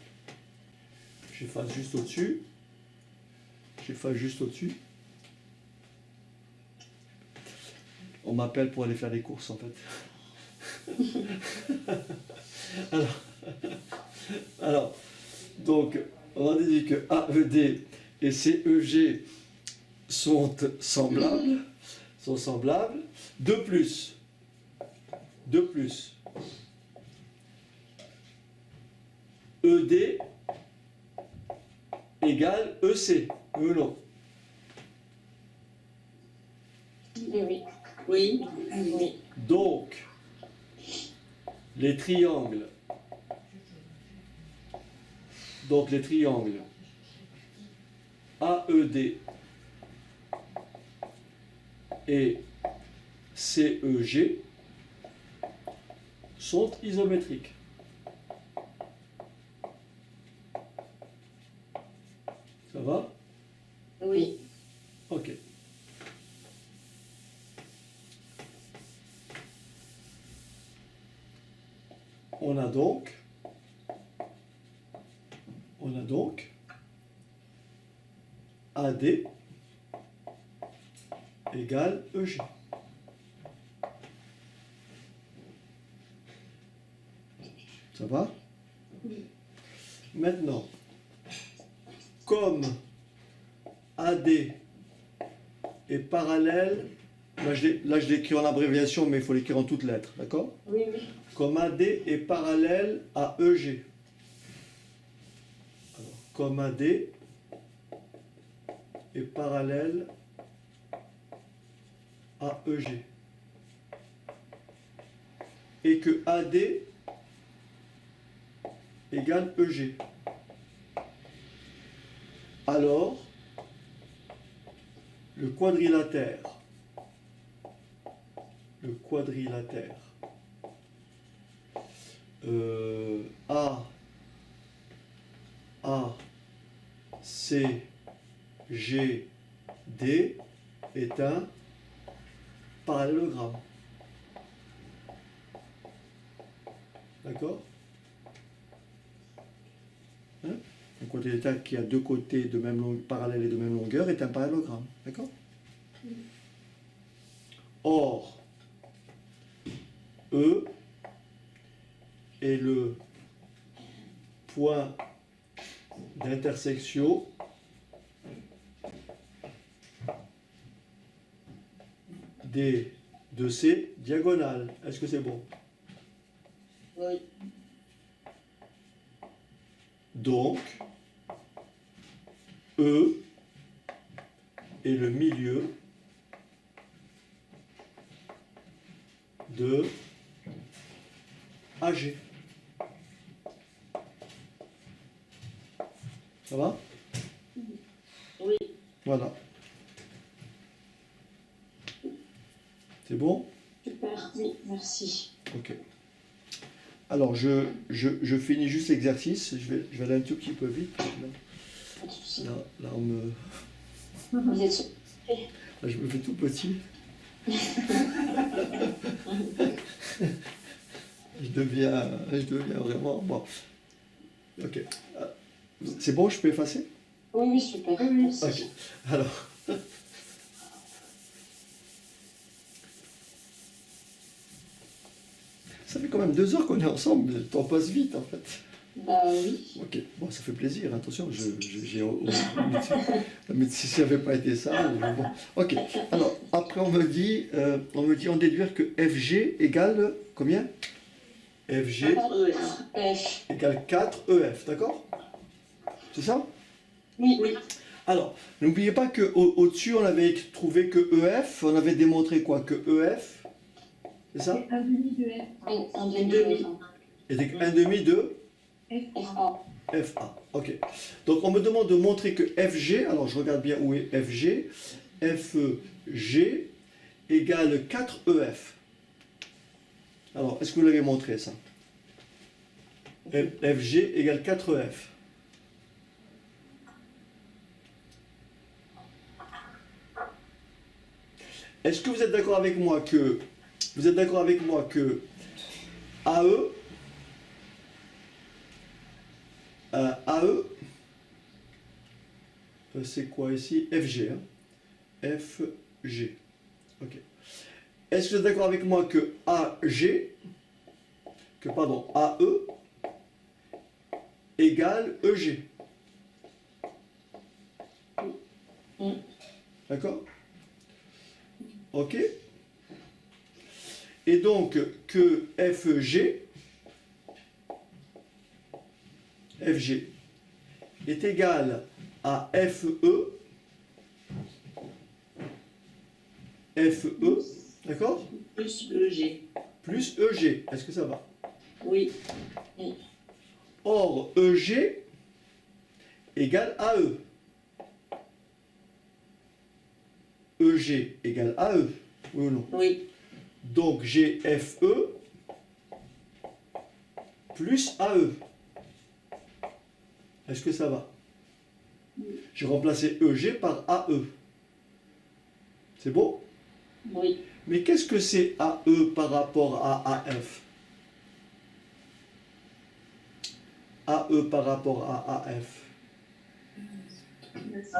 J'efface juste au-dessus. On m'appelle pour aller faire des courses en fait. Alors, donc, on a dit que AED et CEG sont semblables. De plus, ED égale EC, non. Oui. Donc, les triangles AED et CEG sont isométriques. Ça va? Oui. Ok. On a donc AD égale EG. Ça va? Maintenant, comme AD est parallèle Là, je l'ai écrit en abréviation, mais il faut l'écrire en toutes lettres, d'accord? Oui, oui. Comme AD est parallèle à EG. Alors, comme AD est parallèle à EG. Et que AD égale EG. Alors, le quadrilatère A, C, G, D est un parallélogramme. D'accord? Hein? Un quadrilatère qui a deux côtés de même parallèles et de même longueur est un parallélogramme. D'accord? Or, E est le point d'intersection de ces diagonales. Est-ce que c'est bon? Oui. Donc, E est le milieu de AG. Ça va? Oui. Voilà. C'est bon? Super, oui, merci. Ok. Alors, je finis juste l'exercice. Je vais aller un tout petit peu vite. Pas de souci. Là, on me... Vous êtes sûr? Là, je me fais tout petit. je deviens vraiment... Bon. Ok. C'est bon, je peux effacer? Oui, oui, super. Merci. Ok. Alors... Ça fait quand même 2 heures qu'on est ensemble, le temps passe vite en fait. Bah oui. Ok, bon, ça fait plaisir, attention, mais si ça n'avait pas été ça, bon. Ok, alors, après on me dit en déduire que FG égale combien? FG F. égale 4EF, d'accord? C'est ça? Oui. Oui. Alors, n'oubliez pas qu'au-dessus, on avait trouvé que EF, on avait démontré quoi? Que EF, c'est ça? Un demi de F. Un demi. demi. Était un demi de FA. FA. Ok. Donc on me demande de montrer que FG, alors je regarde bien où est FG, FG égale 4EF. Alors, est-ce que vous l'avez montré ça? FG égale 4EF. Est-ce que vous êtes d'accord avec moi que AE c'est quoi ici? FG. Hein? FG. Ok. Est-ce que vous êtes d'accord avec moi que AE égale EG? D'accord? Ok. Et donc que FG est égal à FE, d'accord? Plus EG. Plus EG. Est-ce que ça va? Oui. Or, EG égale AE. EG égale AE. Oui ou non? Oui. Donc, j'ai FE plus AE. Est-ce que ça va? J'ai remplacé EG par AE. C'est bon? Oui. Mais qu'est-ce que c'est AE par rapport à AF? AE par rapport à AF.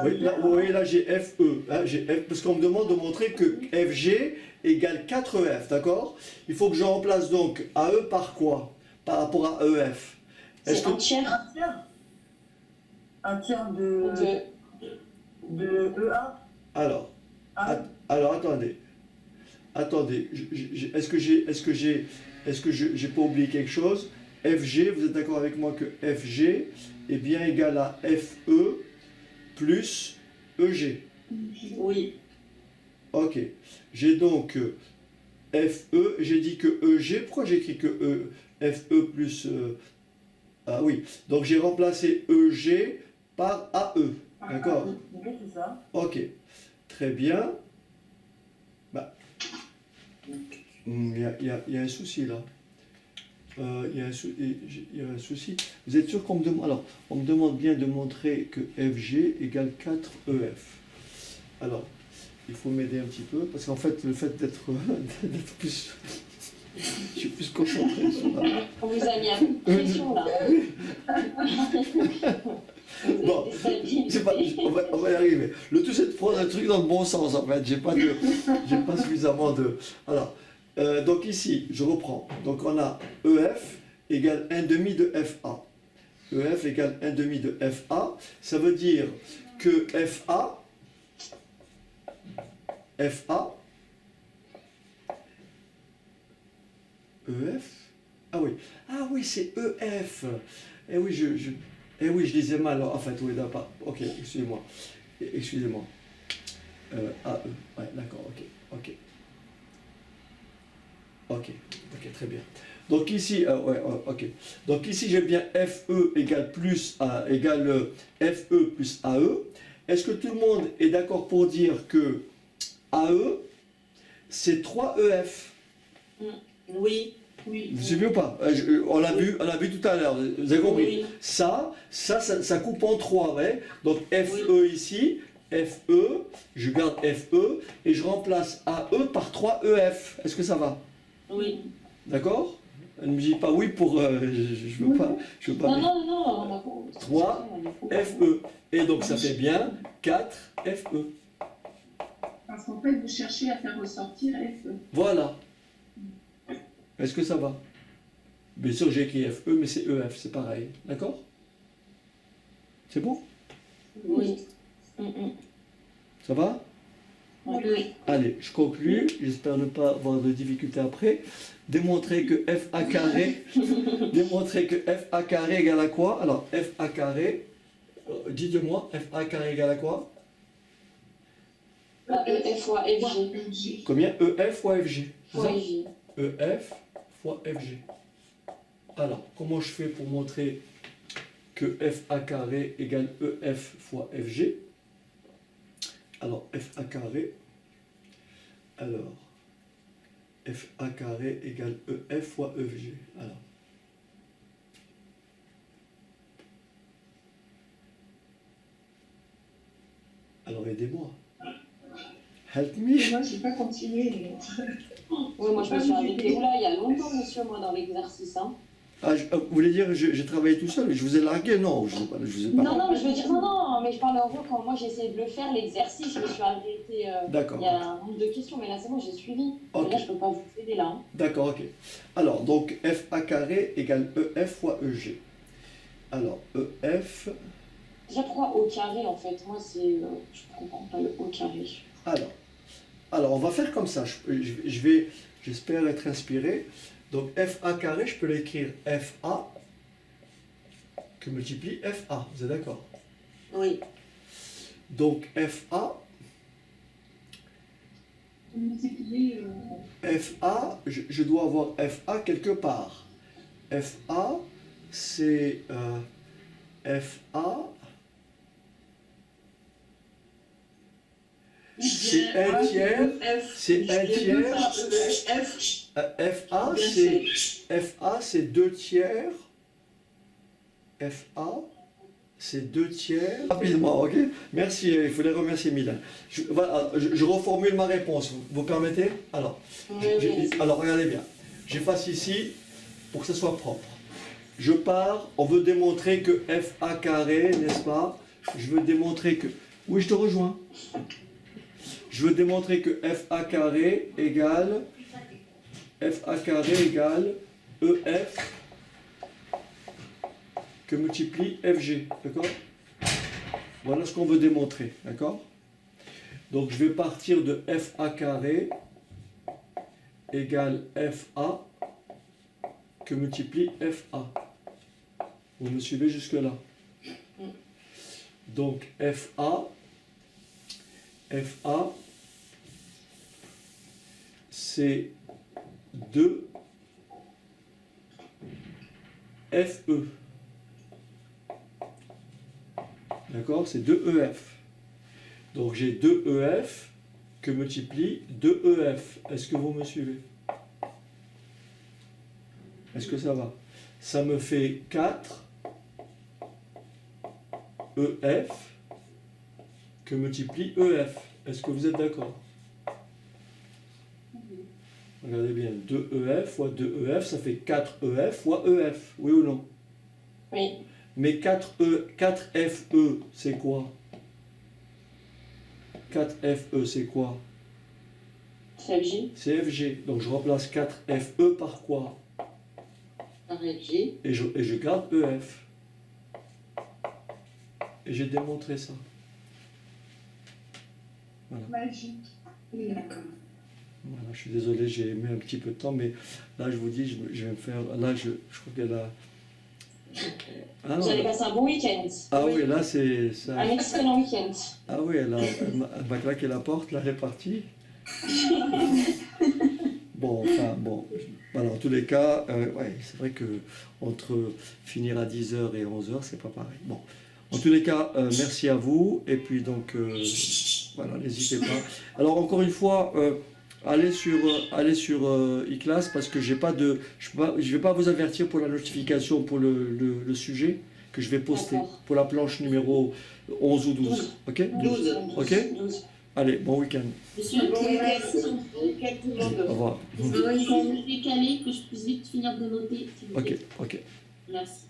Oui, là j'ai FE. Hein, parce qu'on me demande de montrer que FG égale 4EF, d'accord? Il faut que je remplace donc AE par quoi? Par rapport à EF. C'est un tiers Un tiers de EA. Alors, Ah. alors attendez. attendez, est-ce que j'ai pas oublié quelque chose? FG, vous êtes d'accord avec moi que FG est bien égal à FE plus EG. Oui. Ok. J'ai donc FE, j'ai dit que EG, pourquoi j'ai écrit que FE plus... ah oui, donc j'ai remplacé EG par AE. D'accord. Oui, c'est ça. Ok, très bien. Bah, il y a un souci là. Il y a un souci. Vous êtes sûr qu'on me demande... Alors, on me demande bien de montrer que FG égale 4EF. Alors, il faut m'aider un petit peu, parce qu'en fait, le fait d'être plus... Je suis plus concentré sur la... On vous a mis un coup de pression là. Bon, c'est pas, on va y arriver. Le tout, c'est de prendre un truc dans le bon sens, en fait. J'ai pas suffisamment de... Alors, donc ici, je reprends. Donc, on a EF égale 1 demi de FA. EF égale 1 demi de FA. Ça veut dire que FA, EF, ah oui, c'est EF. Eh oui, je disais mal. En fait, oui, d'accord. Ok, excusez-moi. Excusez-moi. AE. Ouais, d'accord, ok, très bien. Donc ici, ok. Donc ici, j'ai bien FE égale FE plus AE. Est-ce que tout le monde est d'accord pour dire que AE, c'est 3EF? Oui. Vous suivez ou pas? On l'a vu tout à l'heure. Vous avez compris? Oui. Ça coupe en 3, ouais. Donc FE ici, FE, je garde FE et je remplace AE par 3EF. Est-ce que ça va? Oui. D'accord? Ne me dites pas oui pour... je veux pas... Non, on a 3 FE. Et donc ça fait bien 4 FE. Parce qu'en fait, vous cherchez à faire ressortir FE. Voilà. Est-ce que ça va? Bien sûr, j'ai écrit FE, mais c'est EF, c'est pareil. D'accord? C'est bon? Oui. Ça va? Oui. Allez, je conclue. J'espère ne pas avoir de difficultés après. Démontrer que FA carré... démontrer que FA carré égale à quoi? Alors, FA carré... dites-moi, FA carré égale à quoi? EF fois FG. Combien? EF fois FG. C'est Fois ça? FG. EF fois FG. Alors, comment je fais pour montrer que FA carré égale EF fois FG? Alors, FA carré, alors, FA carré égale EF fois FG. Alors aidez-moi. Help me. Moi, je n'ai pas continué. Oui, moi je me suis arrêtée là il y a longtemps, monsieur, moi, dans l'exercice. Hein. Ah, vous voulez dire j'ai travaillé tout seul? Je vous ai largué? Non, je vous ai pas. Non, mais je veux dire, non, mais je parle en gros quand moi j'ai essayé de le faire, l'exercice, je me suis arrêtée. D'accord. Il y a un nombre de questions, mais là c'est bon, j'ai suivi. Ok. Mais là je peux pas vous aider là. Hein. D'accord, ok. Alors, donc FA carré égale EF fois EG. Alors, EF... Déjà pourquoi au carré en fait? Moi c'est... je comprends pas le au carré. Alors, on va faire comme ça. Je vais, j'espère être inspiré. Donc, FA carré, je peux l'écrire FA que multiplie FA. Vous êtes d'accord? Oui. Donc, FA, Multiplier. FA, je dois avoir FA quelque part. FA, c'est FA, c'est un tiers, c'est un tiers. FA, c'est 2 tiers. FA, c'est 2 tiers. Rapidement, ok? Merci, il faut les remercier, Milan. Je reformule ma réponse, vous permettez? Alors, alors, regardez bien. J'efface ici pour que ce soit propre. Je pars, on veut démontrer que FA carré, n'est-ce pas? Je veux démontrer que... Oui, je te rejoins. Je veux démontrer que FA carré égale EF que multiplie FG, d'accord? Voilà ce qu'on veut démontrer, d'accord? Donc je vais partir de FA carré égale FA que multiplie FA. Vous me suivez jusque-là? Donc FA, c'est 2 FE. D'accord? C'est 2 EF. Donc j'ai 2 EF que multiplie 2 EF. Est-ce que vous me suivez? Est-ce que ça va? Ça me fait 4 EF que multiplie EF. Est-ce que vous êtes d'accord? Regardez bien, 2EF fois 2EF, ça fait 4EF fois EF, oui ou non? Oui. Mais 4FE, c'est quoi? 4FE, c'est quoi? CFG. CFG. Donc je remplace 4FE par quoi? Par FG. Et je garde EF. Et j'ai démontré ça. Voilà. Magique. D'accord. Voilà, je suis désolé, j'ai mis un petit peu de temps, mais là je vous dis, je vais me faire. Là, je crois qu'elle a. Ah, Vous non. allez passer un bon week-end. Ah oui, là c'est ça. Un excellent week-end. Ah oui, elle m'a claqué la porte, là elle est partie. Bon, enfin, bon. Voilà, en tous les cas, ouais, c'est vrai que entre finir à 10h et 11h, c'est pas pareil. Bon, en tous les cas, merci à vous. Et puis donc, voilà, n'hésitez pas. Alors encore une fois, allez sur iClass parce que j'ai pas de, je vais pas vous avertir pour la notification pour le sujet que je vais poster D'accord. pour la planche numéro 11 ou 12. 12. Ok? 12. Ok? 12. Allez, bon week-end. Monsieur, bon week-end. Bon week-end tout le monde. Au revoir. Bon week-end. décaler, que je puisse vite finir de noter. s'il vous Ok, plaît. ok. Merci.